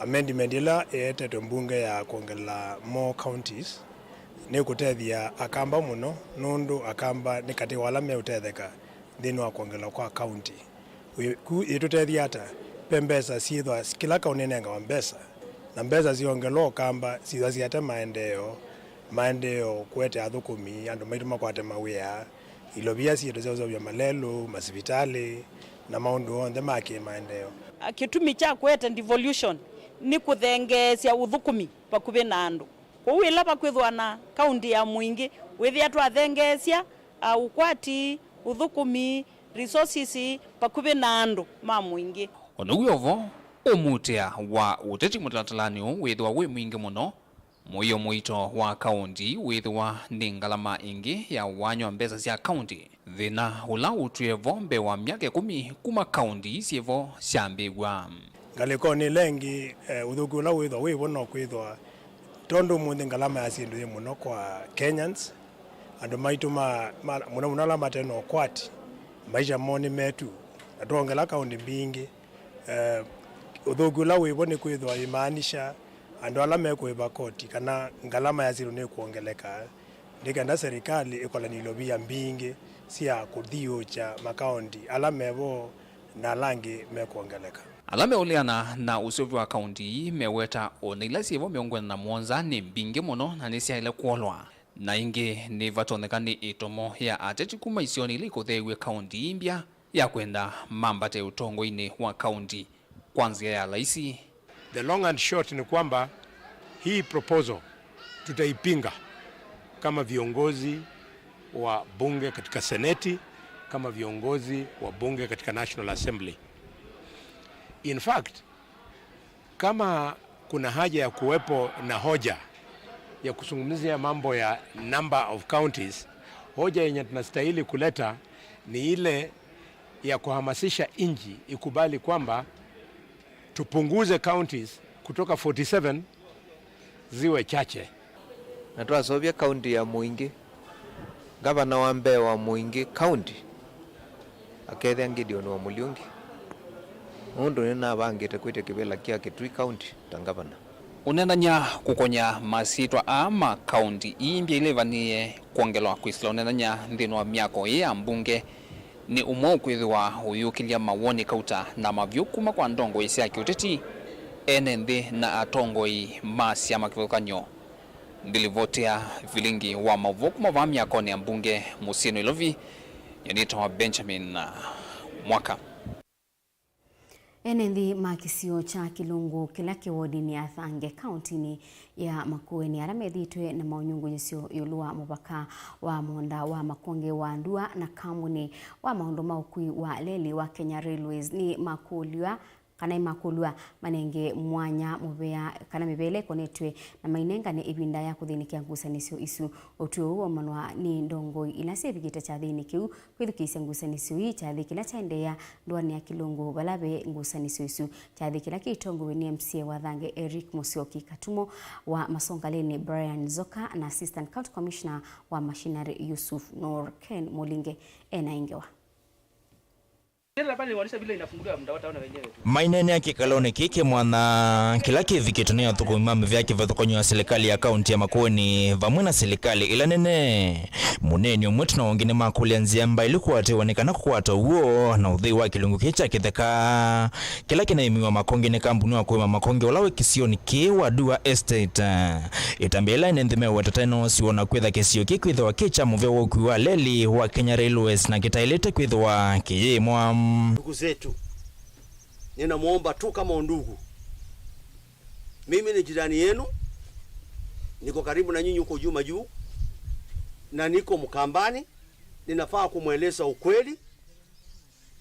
Amendment ila etetwe mbunge ya kuongela more counties ni kutethia akamba muno nundu akamba ni kati wala me utetheka thini wa kuongela kwa county itutethia hata pembesa sithwa kila kaunti nenga wa mbesa na mbesa ziongelwa kamba sithwa siate maendeo kwete athukumi andu maitu makwate mawia ilobia siete zao vya malelu masipitali na maundu onthe maki maendeo. Kitumi cha kwete devolution ni kuthengesia uthukumi pakuve na andu. Kou ila pakwithwa na kaunti ya mwingi withia twathengesia ukwati uthukumi resources pakuve na andu ma mwingi. Onuyovo umutea wa uteti mutalatalani withwa wi mwingi muno muyo mwito wa kaunti withwa ni ngalama ingi ya wanyo mbesa sia kaunti thina ula utwevo mbe wa miaka 10 kuma kaunti sievo siambigwa. Ngaliko ni lengi uthuku ula withwa wivono kwithwa tondu muthi ngalama ya sindu muno kwa Kenyans andu maitu muno ala mateno kwati maisha moni metu atuongela kaunti mbingi uthuku ula wivoni kwithwa imaanisha andu ala mekwiva koti kana ngalama ya sindu ni kuongeleka ndikenda serikali ikola nilobia mbingi sia kuthio cha makaunti alamevo na langi mekuongeleka. Alame uliana na usovi wa kaunti meweta onila sievo miongoni na mwonza ni mbingi muno na nisia ile kuolwa. Na ingi ni vatoneka ni itomo ya ateti kuma isioni ili kuthewe kaunti imbia ya kwenda mambate utongo ini wa kaunti kwanzia ya laisi. The long and short ni kwamba hii proposal tutaipinga kama viongozi wa bunge katika seneti, kama viongozi wa bunge katika National Assembly. In fact, kama kuna haja ya kuwepo na hoja ya kuzungumzia mambo ya number of counties, hoja yenye tunastahili kuleta ni ile ya kuhamasisha nchi ikubali kwamba tupunguze counties kutoka 47 ziwe chache. Na tuasovya county ya Mwingi, gavana wa Mbeya wa Mwingi county akethia Gideon wa Mulyungi undu nina bangite kwite kibela kia Kitui county tangavana unenanya kukonya masitwa ama county imbia ile vanie kuongelwa kwisla. Unenanya ndino wa miako ya mbunge ni umwe kwithwa uyukilia mawoni kauta na mavyukuma kwa ndongo isi ya kiuteti enende na atongoi masi ya makivukanyo ndilivotea Vilingi wa Mauvoo kuma va miako ya mbunge Musino Ilovi yanitwa Benjamin Mwaka. Enendi makisio cha Kilungu kila kiwodi ni Athange kauntini ya Makueni aramethitwe na maunyungu yisio yulua mubaka wa monda wa makonge wa ndua na kamuni wa maundu maukui wa leli wa Kenya Railways ni makuliwa kana imakulwa manenge mwanya mubea kana mibele konetwe na mainenga ne ibinda ya kuthinikia ngusanisio isu otuo huo manwa ni ndongo ilase bigita cha thini kiu kwithukisia ngusanisio hii cha thikila chaendea ndwani ya Kilungu balabe ngusanisio isu cha thikila kitongo ni MCA wa Thange Eric Musioki Katumo wa Masongaleni Brian Zoka na Assistant County Commissioner wa Machinery Yusuf Nur Ken Molinge enaingewa. Mainene ya kikaloni kike mwana kila kivikitania tukumami vyake vya serikali ya kaunti ya Makueni vamwe na serikali ila nene muneni umwetu na wengine makulianzia mba ilikuwa tewanekana kukwata uo na udhi wa Kilungu kicha kitheka kila kinaimiwa makonge ni kampuni wa kuima makonge ulawe kisioni kiwa Dua Estate itambela inendhime watatano siwana kwitha kisio kikwitha wa kicha muvya wa leli wa Kenya Railways na kitailete kwitha wa kiyemwa. Ndugu zetu, ninamuomba tu kama ndugu, mimi ni jirani yenu, niko karibu na nyinyi huko Juma juu na niko Mkambani, ninafaa kumweleza ukweli.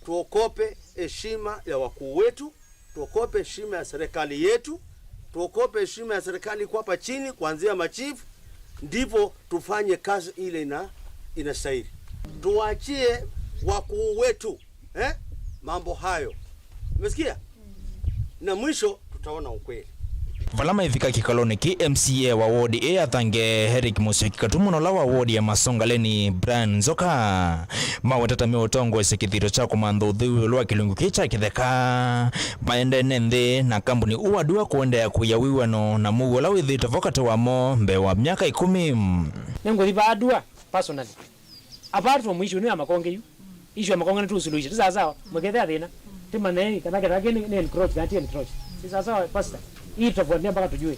Tuokope heshima ya wakuu wetu, tuokope heshima ya serikali yetu, tuokope heshima ya serikali kwa hapa chini kuanzia machifu, ndipo tufanye kazi ile inastahili. Tuachie wakuu wetu mambo hayo. Umesikia? Na mwisho tutaona ukweli. Valama ifika kikaloni ki MCA wa ward ya Thange Eric Musioki Katumo na wa ward ya Masongaleni Brian Zoka mawatata miotongo isikithiro cha kumandho dhiwe lwa Kilungu kicha kitheka maende nende na kampuni uwadua kuenda ya kuyawiwa no na mugo la withito vokate wa mo mbe wa miaka 10 nengo libadua personally apart from issue ni amakonge yu issue amakonge na tu solution sasa mgetha thina timane kana kake ni encroach kanti encroach sasa pastor hii tutafuatilia mpaka tujue.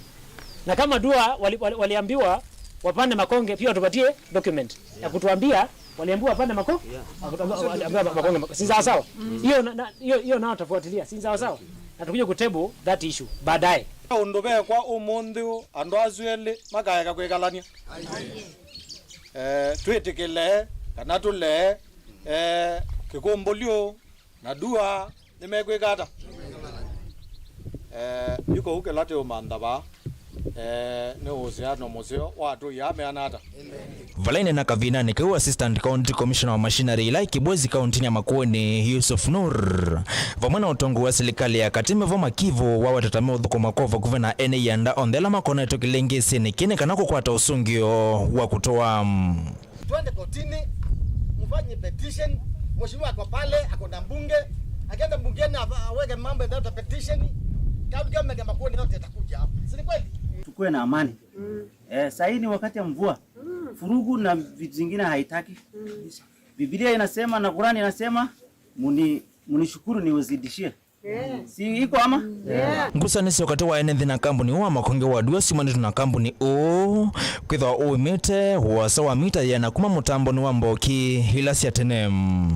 Na kama Dua waliambiwa wapande makonge pia tupatie document ya kutuambia waliambiwa wapande makonge makonge si sawa sawa. Hiyo nao tutafuatilia si sawa sawa. Na tukuje kutable that issue baadaye. Ondobe kwa umonde ando azwele makaya ka kwekalania. Twetekele kana tule kikombolio na Dua nimekwekata. Yuko huke late umandaba ne usiano museo watu yameanata. Valaine na kavina ni kwa Assistant County Commissioner wa Machinery ila Kibwezi County ya Makueni Yusuf Nur vamana utongo wa serikali ya katime voma kivu wa watatamia udhuko makova kuvena ene yanda ondela makona tokilengesi ni kine kanako kwata usungio wa kutoa twende kotini mfanye petition. Mheshimiwa kwa pale akonda mbunge akaenda mbungeni aweke mambo ya petition. Kaunti government ya Makueni yote itakuja hapa. Si kweli? Tukue na amani. Sasa hii ni wakati ya mvua. furugu na vitu zingine haitaki. Biblia inasema na Qur'ani inasema munishukuru niwazidishie. Si iko ama? Ngusanisi wakati wa ene thina kampuni wa makonge wa duasi manditu na kampuni o kwitha uimite wasa wa mita yana kuma mutambo ni wa mboki hilasi atenem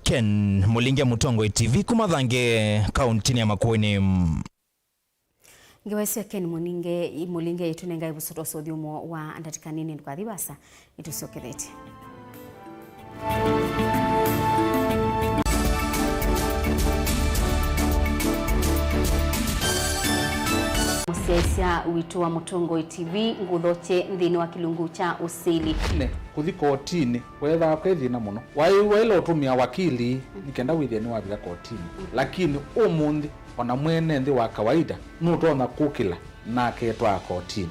Ken Mulingi Mutongo TV kumathange kauntini ya Makueni. Ngewesya Ken Mulingi itunenga ibusoto sodiumo wa andatikanini ndukwathibasa itusokerete. Musesia witu wa Mutongo TV nguthoche nthini wa kilungu cha usili ne kuthi kotini wetha kwethina muno wailo utumia wakili nikenda withia ni wabira kotini lakini umundi ona mwene nthi wa kawaida nutona kukila na ketwa kotini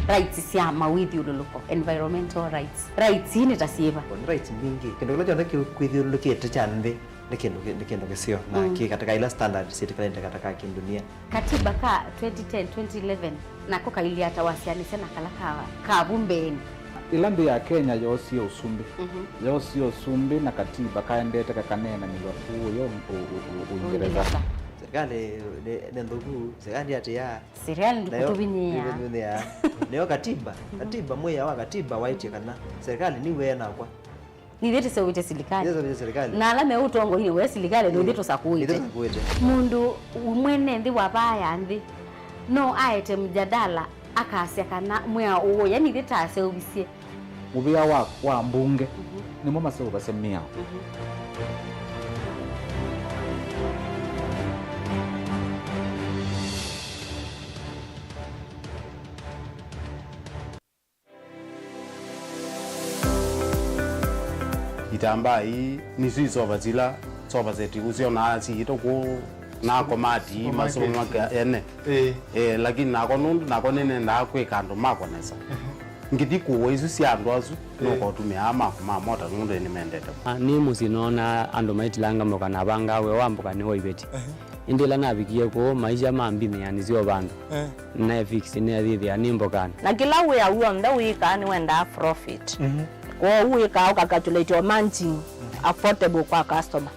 rights cia mawithiuluko environmental rights ni tasiva rights mingi kendo kila jonde kwithiulukite cha nthi ni kendo kisio na katika ila standard serikali katika dunia. Katiba ka 2010 2011 nako kaili atawasiani sana kala ka bumbeni ilambi ya Kenya yosio usumbi yosio usumbi na katiba kaendete kakanena milwa yo Uingereza. Serikali ne ndugu serikali ati ya serikali ndukutubinia neo katiba moya wa katiba waiti kana serikali ni wena kwa ni vyetu sio vite serikali na alame utongo hino we serikali ndio vyetu sakuite mundu umwene ndi wabaya ndi no aite mjadala akasya kana mwa uwo yani vitase ubisie mubia wa mbunge ni mama sio basemia itamba hii nizo izobazila sobazeti usiona asiyito ku nako mati masomo maka ene lakini nako nundu nako nene ndakwe kando mako nesa ngiti kuwo isu siandu asu noko tumia amako mamota nundu ni mendete ni musinona ando maitilanga mokana bangawe wambuka ni hoibeti indila nabikie ko maisha mambi meani zio bandu na fix ni adhithi animbokana na kila we awu nda we kan wenda profit kwa uwe ka calculate your managing affordable kwa customer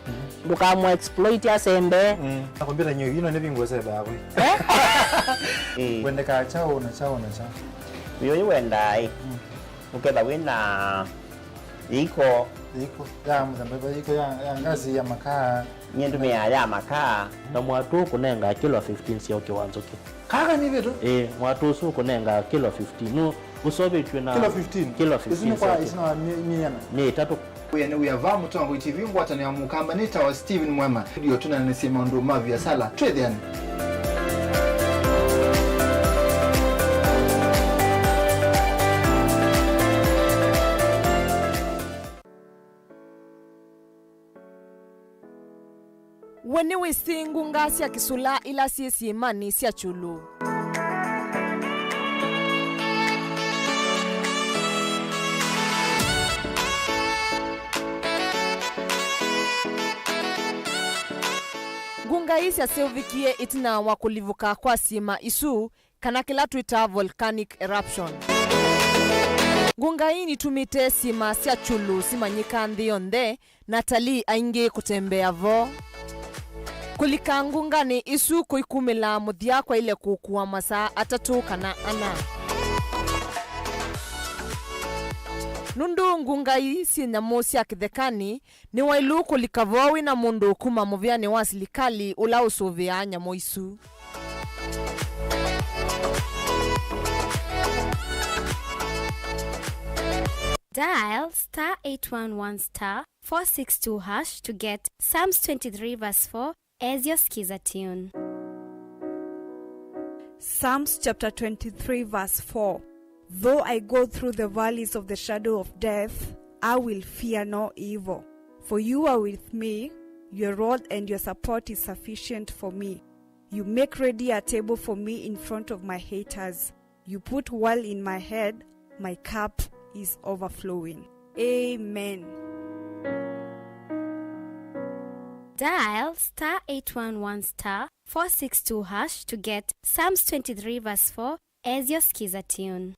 duka mo exploit ya sembe nakwambia nyo yino ne bingwese bawe wende ka chao na chao yo wenda ukeba wina iko ya mzambe iko ya ngazi ya makaa nyendu ya makaa na mwatu kunenga kilo 15 sio kiwanzo ki kaka ni vitu mwatu su kunenga kilo 15 no usobe tuna kilo 15 isina miana ni tatu uyava Mutongo TV ngwata ni amukamba nita wa Steven Mwema ndio tunanasema ndo mavi ya sala trade Wene wesingu ngasi ya kisula ila siesi imani siya chulu. Gunga isi ya seovikie itina wakulivuka kwa sima isu kana kila tuita volcanic eruption. Gunga hii ni tumite sima siya chulu sima nyika ndionde natali ainge kutembea vo. Kulika ngunga ni isu kuikumila muthia kwa ile kukuwa masaa atatu kana ana. Nundu ngunga isi nyamo cia kithekani ni wailu kulika vowi na mundu kuma muviani wa silikali ula usuvia nyamo isu. Dial *811*462# to get Psalms 23 verse 4 as your skiza tune. Psalms chapter 23 verse 4. Though I go through the valleys of the shadow of death, I will fear no evil. For you are with me, your rod and your support is sufficient for me. You make ready a table for me in front of my haters. You put oil in my head, my cup is overflowing. Amen. Dial *811*462# to get Psalms 23 verse 4 as your skiza tune.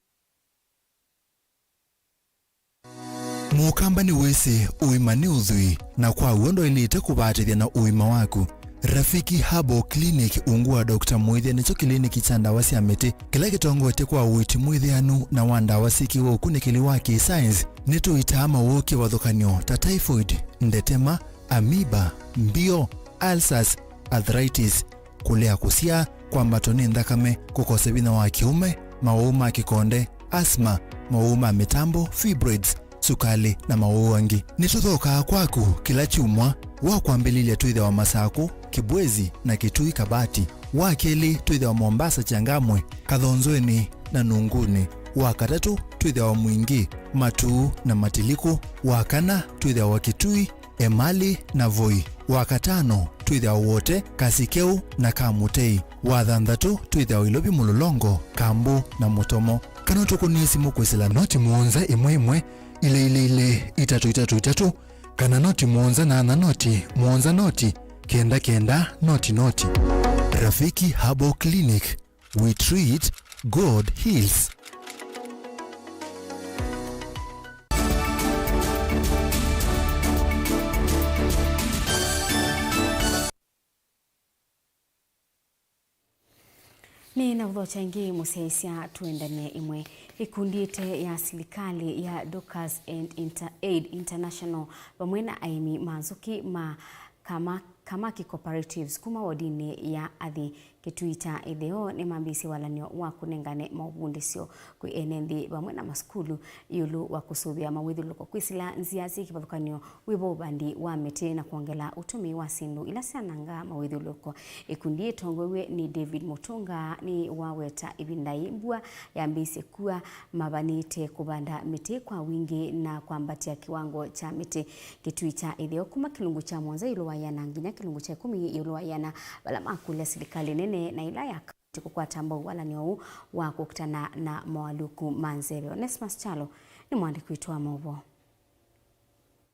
Mukamba ni wese uima ni udhui na kwa uondo ilite kubatithia na uima waku. Rafiki Herbal Clinic ungua Dr. Mwithia nicho kliniki cha ndawa cia miti kila gitongote kwa witi mwithianu na wa ndawa cikiwa ukunikili wa science nituitaa mauki wathukanio ta typhoid, ndetema, amoeba, mbio, ulcers, arthritis, kulea kusia, kwambato ni thakame, kukosa bina wa kiume, mauma kikonde, asthma, mauma mitambo, fibroids, sukali na mauangi. Nituthoka kwaku kila chumwa wa kwambililia tuithe wa Masaku, Kibwezi na Kitui Kabati, wa keli tuithe wa Mombasa Changamwe, Kathonzweni na Nunguni, wa katatu tuithe wa Mwingi, Matuu na Matiliku, wa kana tuithe wa Kitui, Emali na Voi, wa katano tuithe wa wote Kasikeu na Kamutei, wa thanthatu tuithe wa Ilobi Mulolongo, Kambu na Mutomo. Kana tukunisi mukwesela noti muonza imwe ile itatu kana noti muonza na noti muonza noti kenda noti. Rafiki Herbal Clinic, we treat, God heals. Ni na udhocha ingi museisia tuendane imwe ikundite ya serikali ya Doctors and Aid International bamwena aimi manzuki ma kamaki cooperatives kuma wadini ya athi kituita ideo ni mambisi walanio wa kunengane maubundisio kui enendi bamwena maskulu yulu wa kusubia mawithuluko kwisila nziazi kibathukanio wibo bandi wa miti na kuongela utumi wa sindu ila sananga mawithuluko ikundi tongwewe ni David Mutunga ni waweta ibindai mbua ya mbisi kuwa mabanite kubanda miti kwa wingi na kuambatia kiwango cha miti kituita ideo kuma kilungu cha mwanza yulu wayana nginya kilungu cha 10 yulu wayana bala makula serikali nene na ilaya kukwata ambao wala ni wa kukutana na Mawaluku Manzebe. Onesmus Chalo ni mwandiki wetu wa Mauvoo.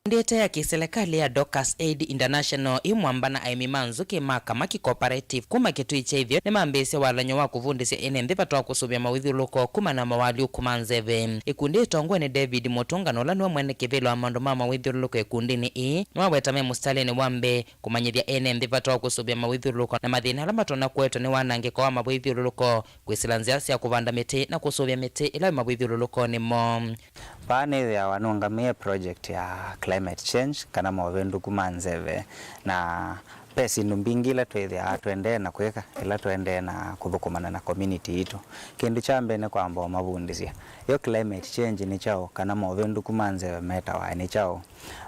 Ndete ya kiserikali ya Doctors Aid International imwambana aimi manzuki makamaki cooperative kuma kitu icha hivyo ni mambese walanyo wa kuvundisya ene mbipa wa kusubia mawithuluko kuma na Mawaluku Manzebe. Ikundi itongwe ni David Mutunga nola mwene kivelo wa mandoma mawithuluko ikundi ni nwawetame mustali ni wambe kumanyithia ene mbipa wa kusubia mawithuluko na mathina alama tona kwetu ni wanange kwa mawithuluko kwisilanzia siya kuvanda miti na kusubia miti ila mawithuluko ni mo. Pane ya wanungamia project ya climate change kana Mauvoo Manzebe na pesi numbingila tuende na kuweka ila tuende na kuthukumana na community itu kindu cha mbene kwamba mavundisia yo climate change ni chao kana Mauvoo Manzebe meta wa ni chao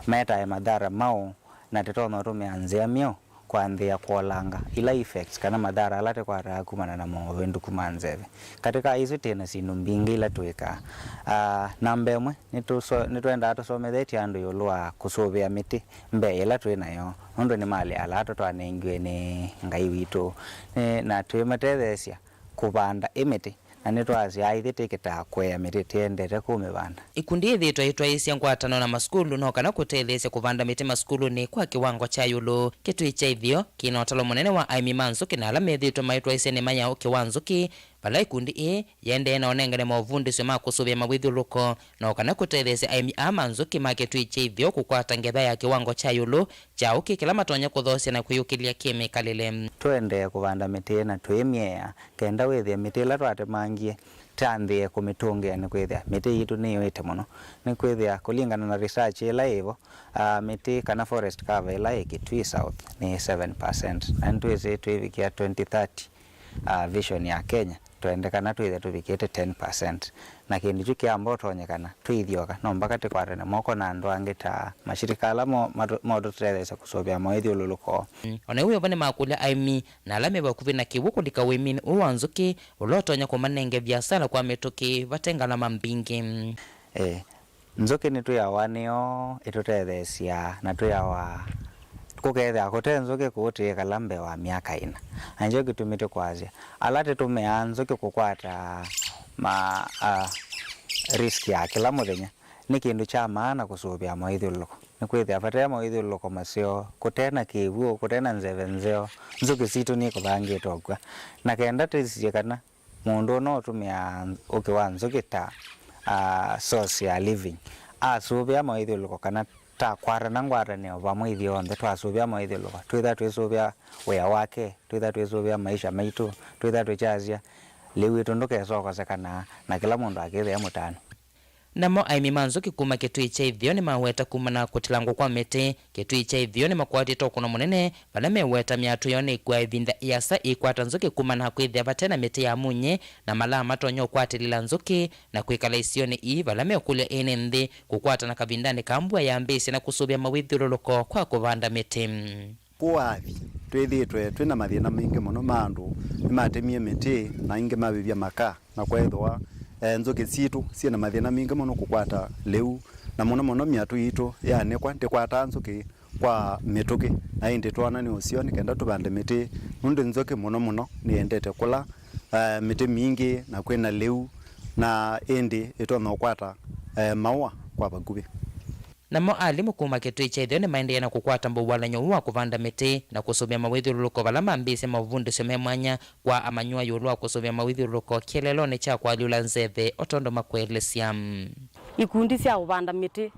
meta ya madhara mao na tetono tumeanzia mio kuanzia kuolanga ila effects kana madhara alate kwa rakumana na Mauvoo Manzebe katika hizo tena sinumbingila tuweka nambemwe nituenda tusometheti andu yulwa kusubia miti mbe ila twinayo ndo ni mali alato twanengwe ni ngai witu na twimatethesia kubanda imiti na nitwazi aithitikita kwea miti tiendete kumibanda. Ikundi ithitwa itwaisya ngwatano na maskulu no kana kutethesia kuvanda miti maskulu ni kwa kiwango cha yulu kitu icha ithio kina utalo munene wa aimi manzuki na alama ithitwa maitwaisya ni maya kiwanzuki bala ikundi yende na onengane mavundisyo ma kusubia mawithuluko no kana kutethesia aimi amanzuki makitu icha ithio kukwata ngetha ya kiwango cha yulu cha uki kila matonya kuthosya na kuyukilia kemikalile. Tuende kuvanda miti na twimiea kenda withia miti ila twatemangie tanthie kumitungia ni kwithia miti itu ni yoite muno ni kwithia kulingana na research ila ivo miti kana forest cover ila Kitui South ni 7% na ntwisi twivikia 2030 vision ya Kenya tuendekana tuithe tuvikite 10% na kindu chuki ambao tonyekana tuithioka no mpaka tikwarene moko na andu angita mashirika ala modo tutethesa kusobia mawithuluko ona huyo bane makulia aimi na alame bakuvi na kiwuko likawimini uwanzuki ulotonya kumanenge biasala kwa metoki vatengana mambingi nzuki ni tuyawanio itutethesia na tuyawa kuketha kutenzuki kuti kalambe wa miaka ina anjo kitumite kwazia alate tumeanzuki kukwata risk ya kila muthenya ni kindu cha maana kusubia mawithuluko ni kwithia vatea mawithuluko masio kutena kiwu kutena nzeo nzuki situ ni kuthangite okwa na kenda tisiye kana mundu no tumia ukiwa nzuki ta source ya living asubia maithuluko kana ta kwara na ngwara ne ba maithio onde twasubia maithuluko twitha twisubia wea wake twitha twisubia maisha maitu twitha twachazia lewi tondokecoka sekana na kila mundu akithia mutano. Namo aimi manzuki kuma ketui cha ithio ni maweta kuma na kutilango kwa mete ketui cha ithio ni makwati toko na munene bala meweta miatu yone kwa ivinda iasa ikwata nzuki kuma na kwithia batena mete ya munye na mala matonyo kwati lila nzuki na kwikala isione ii bala mekulia ene nthi kukwata na kavindani kambua ya mbesi na kusubia mawithululuko kwa kuvanda mete. Kuwathi twithitwe twina mathina maingi muno mandu nimatemie miti na ingi mabibia maka na kwethwa nzuki citu ciina mathina maingi muno kukwata leu na muno miatu itu yani kwa ndikwata nzuki kwa mituki na indi twana ni ucio ni kenda tubande miti nundu nzuki muno ni endete kula miti mingi na kwina leu na indi itona kwata maua kwa bagubi. Namo alimu kuma ketui cha ithio ni maendelea na kukwata mbuwala nyowa kuvanda miti na kusubia mawithuluko bala mambise mavundu sememwanya kwa amanyua yulwa kusubia mawithuluko kielelone cha kwa liula nzeve otondo makwelesia. Ikundi cia kuvanda miti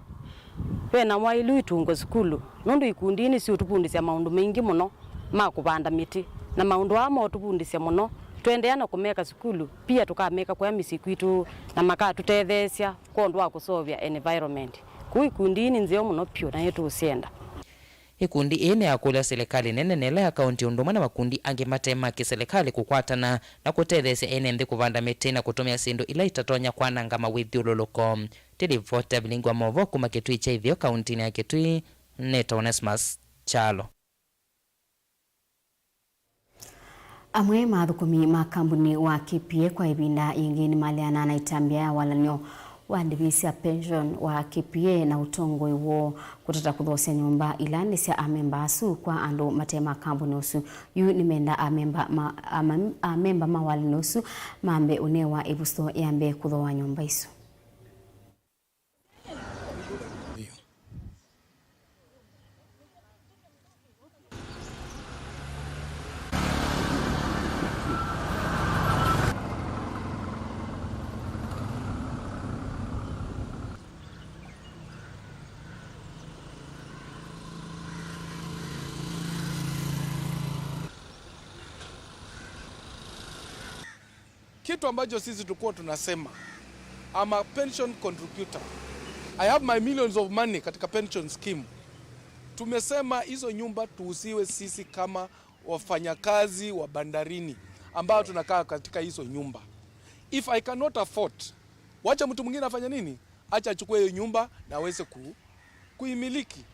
pena mwailu itungo skulu nundu ikundini si utupundisia maundu mengi muno ma kuvanda miti na maundu ama utupundisia muno twendeana kumeka skulu pia tukameka kwa misiku itu na maka tutethesia kondu wa kusovia environment. Kuikundini nzeo muno pyo na yetu usienda. Ikundi ene ya kula serikali nene nela ya kaunti unduma na makundi ange matema kiserikali kukwatana na kutethesia ene nthi kuvanda miti na kutumia sindu ila itatonya kwananga mawithululuko. Tilivota Vilingi wa Mauvoo kuma Kitui cha ithio kaunti ya Kitui Neto Onesmus Chalo. Amwe mathukumi ma kambuni wa KPA kwa ibinda yingine maliana na itambia ya walanyo wa divisi ya pension wa KPA na utongo iwo kutata kuthosia nyumba ilani cia amemba asu kwa andu matema kambuni usu yu nimenda amemba mawali nusu mambe unewa ibusto yambe kuthoa nyumba isu. Kitu ambacho sisi tulikuwa tunasema, I'm a pension contributor. I have my millions of money katika pension scheme. Tumesema hizo nyumba tuusiwe sisi kama wafanyakazi wa bandarini ambao tunakaa katika hizo nyumba. If I cannot afford, wacha mtu mwingine afanye nini? Acha achukue hiyo nyumba na aweze kuimiliki.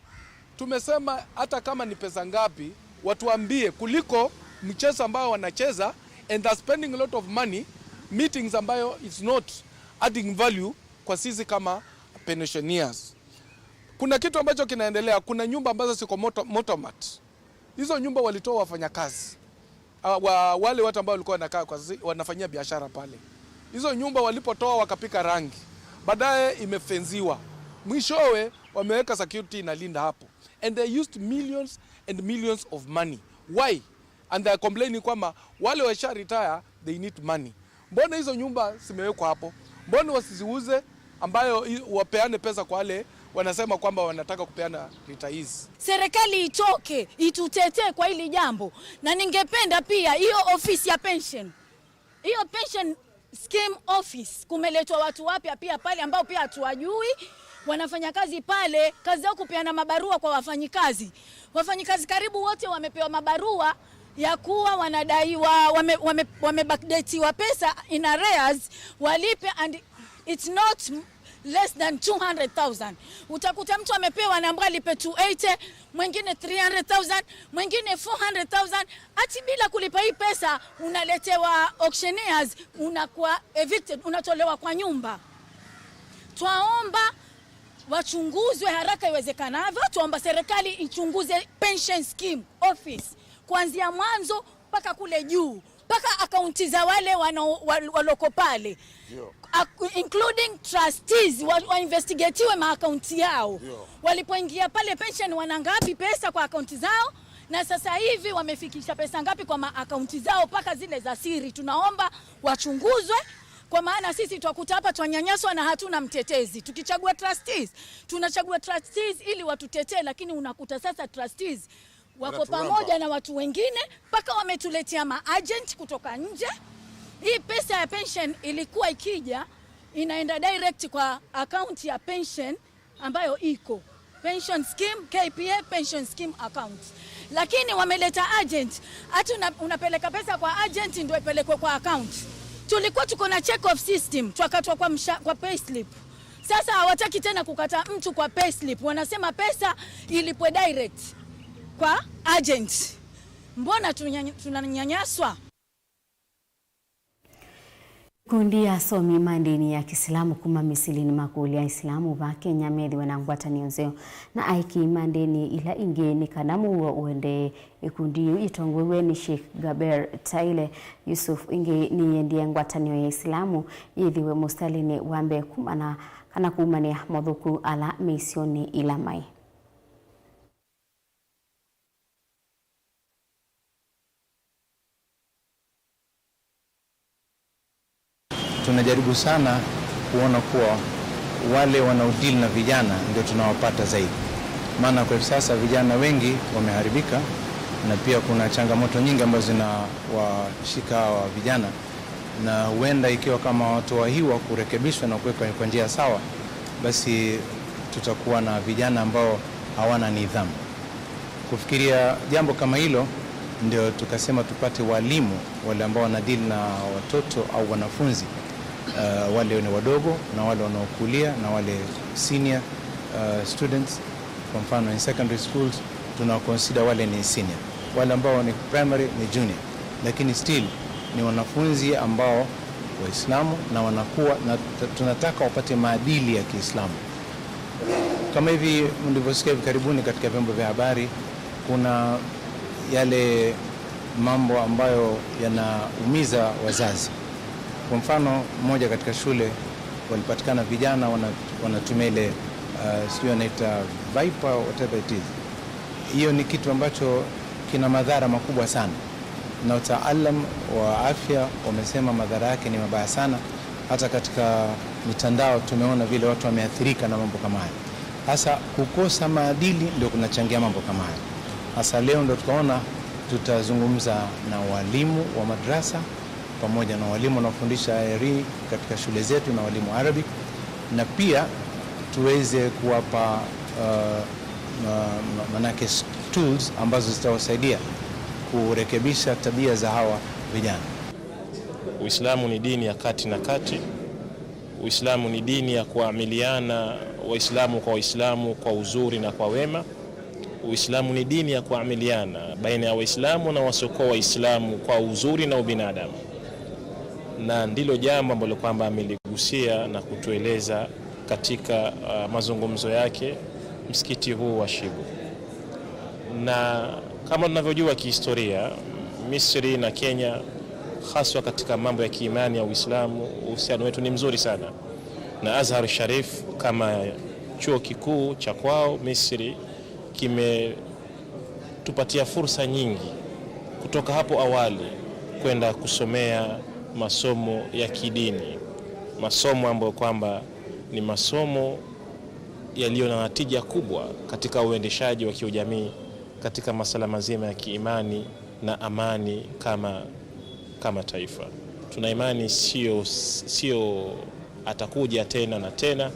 Tumesema hata kama ni pesa ngapi, watuambie kuliko mchezo ambao wanacheza and they're spending a lot of money meetings ambayo it's not adding value kwa sisi kama pensioners. Kuna kitu ambacho kinaendelea, kuna nyumba ambazo siko motomat. Hizo nyumba walitoa wafanyakazi. Wale watu ambao walikuwa wanakaa wanafanyia biashara pale. Hizo nyumba walipotoa wakapika rangi. Baadaye imefenziwa. Mwishowe wameweka security inalinda hapo. And they used millions and millions of money. Why? And they are complaining kwamba wale washa retire they need money. Mbona hizo nyumba zimewekwa hapo? Mbona wasiziuze ambayo wapeane pesa kwa wale wanasema kwamba wanataka kupeana retirees? Serikali itoke itutetee kwa hili jambo, na ningependa pia hiyo ofisi ya pension, hiyo pension scheme office, kumeletwa watu wapya pia pale ambao pia hatuwajui wanafanya kazi pale. Kazi yao kupeana mabarua kwa wafanyikazi. Wafanyikazi karibu wote wamepewa mabarua ya kuwa wanadaiwa, backdateiwa pesa in arrears walipe, and it's not less than 200,000. Utakuta mtu amepewa namba lipe 280, mwingine 300,000, mwingine 400,000, ati bila kulipa hii pesa unaletewa auctioneers, unakuwa evicted, unatolewa kwa nyumba. Twaomba wachunguzwe haraka iwezekanavyo. Tuomba serikali ichunguze pension scheme office kuanzia mwanzo mpaka kule juu, mpaka akaunti za wale waloko pale, including trustees investigatiwe maakaunti yao. Walipoingia pale pension wana ngapi pesa kwa akaunti zao, na sasa hivi wamefikisha pesa ngapi kwa maakaunti zao mpaka zile za siri. Tunaomba wachunguzwe Kwa maana sisi twakuta hapa twanyanyaswa na hatuna mtetezi. Tukichagua trustees, tunachagua trustees ili watutetee, lakini unakuta sasa trustees wako pamoja na watu wengine mpaka wametuletea maagent kutoka nje. Hii pesa ya pension ilikuwa ikija inaenda direct kwa account ya pension ambayo iko pension scheme, KPA pension scheme account. Lakini wameleta agent, hata unapeleka pesa kwa agent ndio ipelekwe kwa account. Tulikuwa tuko na check off system, twakatwa kwa payslip. Sasa hawataki tena kukata mtu kwa payslip, wanasema pesa ilipwe direct kwa agent. Mbona tunanyanyaswa? Kundi ya somi mandini ya Kiislamu kuma misilini makuli ya Islamu va Kenya medhiwe na ngwatanio nzeo na aiki mandini ila ingeni kanamu uende kundi itongwewe ni Sheikh Gaber Taile Yusuf inge ni ndiye ngwatanio ya Islamu yithiwe mustalini wambe kumana kana kumania modhuku ala misioni ilamai. Tunajaribu sana kuona kuwa wale wanaodili na vijana ndio tunawapata zaidi. Maana kwa sasa vijana wengi wameharibika na pia kuna changamoto nyingi ambazo zinawashika wa vijana, na huenda ikiwa kama watu wahiwa kurekebishwa na kuwekwa kwa njia sawa, basi tutakuwa na vijana ambao hawana nidhamu. Kufikiria jambo kama hilo ndio tukasema tupate walimu wale ambao wanadili na watoto au wanafunzi, wale ni wadogo na wale wanaokulia na wale senior students. Kwa mfano in secondary schools tunaconsider wale ni senior, wale ambao ni primary ni junior, lakini still ni wanafunzi ambao Waislamu na wanakuwa na tunataka wapate maadili ya Kiislamu. Kama hivi mlivyosikia karibuni katika vyombo vya habari, kuna yale mambo ambayo yanaumiza wazazi. Kwa mfano mmoja katika shule walipatikana vijana wanatumia ile sio wanaita Viper whatever it is. Hiyo ni kitu ambacho kina madhara makubwa sana, na wataalam wa afya wamesema madhara yake ni mabaya sana. Hata katika mitandao tumeona vile watu wameathirika na mambo kama haya. Hasa kukosa maadili ndio kunachangia mambo kama haya. Hasa leo ndio tukaona tutazungumza na walimu wa madrasa pamoja na walimu wanaofundisha IRE katika shule zetu na walimu Arabic, na pia tuweze kuwapa manake tools ambazo zitawasaidia kurekebisha tabia za hawa vijana. Uislamu ni dini ya kati na kati. Uislamu ni dini ya kuamiliana Waislamu kwa Waislamu kwa uzuri na kwa wema. Uislamu ni dini ya kuamiliana baina ya Waislamu na wasiokuwa Waislamu kwa uzuri na ubinadamu, na ndilo jambo ambalo kwamba ameligusia na kutueleza katika mazungumzo yake msikiti huu wa Shibu. Na kama tunavyojua kihistoria, Misri na Kenya haswa katika mambo ya kiimani ya Uislamu, uhusiano wetu ni mzuri sana, na Azhar Sharif kama chuo kikuu cha kwao Misri kimetupatia fursa nyingi kutoka hapo awali kwenda kusomea masomo ya kidini, masomo ambayo kwamba ni masomo yaliyo na natija kubwa katika uendeshaji wa kiujamii katika masuala mazima ya kiimani na amani kama taifa. Tuna imani sio atakuja tena na tena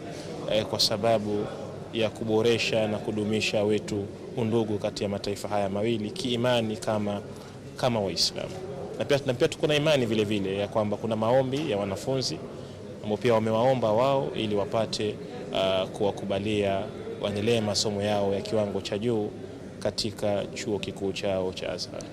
kwa sababu ya kuboresha na kudumisha wetu undugu kati ya mataifa haya mawili kiimani kama Waislamu. Na pia tuko na imani vile vile ya kwamba kuna maombi ya wanafunzi ambao pia wamewaomba wao ili wapate kuwakubalia waendelee masomo yao ya kiwango cha juu katika chuo kikuu chao cha Azhar.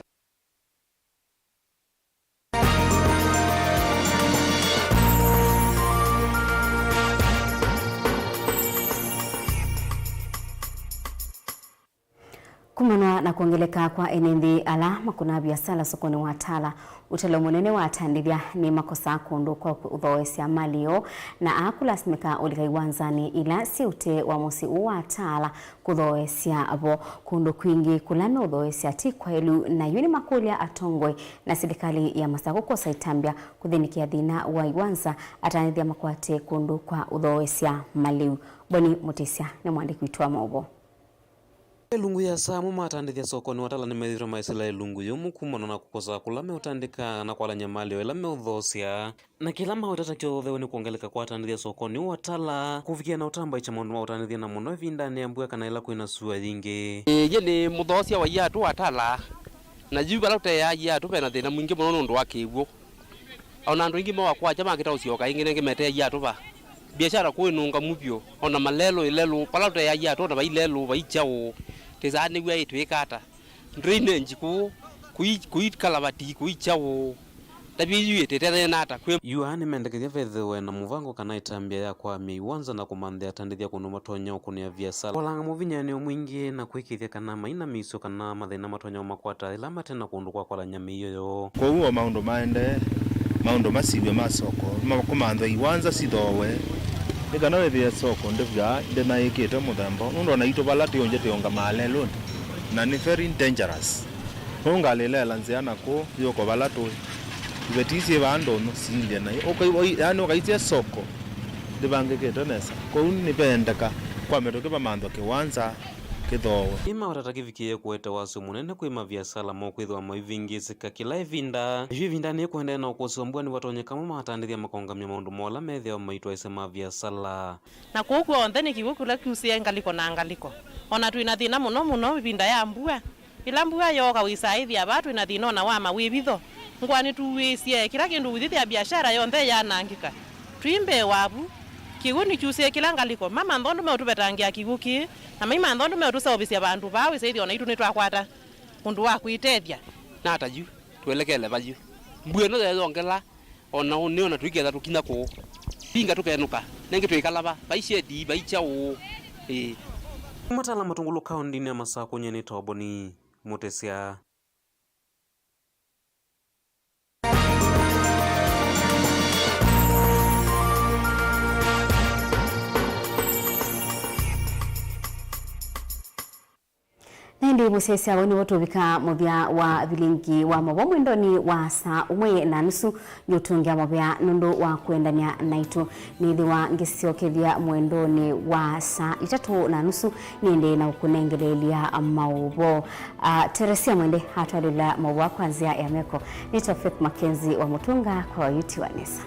Kumanwa na kuongeleka kwa enendi ala makuna biasala sokoni wa Tala utalo munene wa atandithia ni makosa kundu kwa uthoesya malio na akulasimika ulikaiwanzani ila siute wa musi wa Tala kuthoesya abo kundu kwingi kulano uthoesya tikwailu na yuni makulia atongwe na serikali ya Masako kosa itambia kuthinikia thina wa iwanza atandithia makwate kundu kwa uthoesya maliu. Boni Mutisia ni mwandiki witwa Mauvoo. Lungu ya samu matandithia sokoni wa Tala ni methiro maisila lungu yomu kumano na kukosa kulame utandika na kwa nyamali wela meudhosia na kila mautatakio theo ni kuongeleka kwa atandithia sokoni wa Tala kufikia na utamba icha maundu wa utandithia na muno vindani ya mbuya kana ila kuina suwa yingi yene mudhosia wa yatu wa Tala na jibu balauta ya yatu pena thina mwingi muno nundu wa kiwu ona andu ingi mawa kwa jama kita usioka ingi nenge mete yatu ba biashara kuinunga mupyo ona malelo ilelo balauta ya yatu na bailelo baichao tezani gwa itwekata ndrine njiku kuikalabati kuichao tabiyu yetetera nata kwe yuani mendekethia fedhewe na muvango kana itambia ya kwa miwanza na kumandhia atandithia kuno matonya ukunia viasala walanga muvinyani mwingi na kuikithia kana maina miso kana mathina matonya makwata ila matena kundu kwa kwa nyami yoyo kwa huo maundu maende maundu masibwe masoko kumandhia iwanza sithowe ikana wethia soko ndivya ndena ikite muthembo nundo na ito balati onje tionga malelo na ni very dangerous ungalela nziana ko yoko balato ibetisi bando no sinje na okay yani ukaitia soko ndibange ketonesa ko ni bendeka kwa metoke bamando kiwanza kithowe ima watatakivikie kuete wasu munene kuima viasala mokwithwa maivingisika kila ivinda ivinda ni kuendea na ukosombwa ni watonye kama matandithia makongamia maundu mola metheo maitwa isema viasala na kuku onthe ni kigukula kiusia ngaliko na ngaliko ona tuina thina muno ivinda ya mbua ila mbua yoka wisaithia abatu ina thina na wa mawibitho ngwani tuwisie kila kindu withithia biashara yonthe yanangika tuimbe wabu kiguni kiusia kila ngaliko mama nthondu meutubetangia kiguki na maima nthondu meutusabisia bandu bawe saithi ona itu nitwakwata undu wa kuitethia na ataju tuelekele baju mbueno thezongela ona uniona tuigetha tukinya ku pinga tukenuka nengi twikalaba baishedi baichao Matala matungulu kaundini ya Masako nyeni Toboni Mutisia. Ndi musese woni wotobika mobya wa Vilingi wa Mauvoo mwendoni wa saa umwe na nusu nyotungia mobya nundu wa kuendania naitu nithi wa ngisiokethia mwendoni wa saa 3:30 niende na ukunengelelia Mauvoo. Teresia mwende hatwalila Mauvoo kwanzia ya meko nito Faith Makenzi wa Mutunga kwa yuti wa Nesa.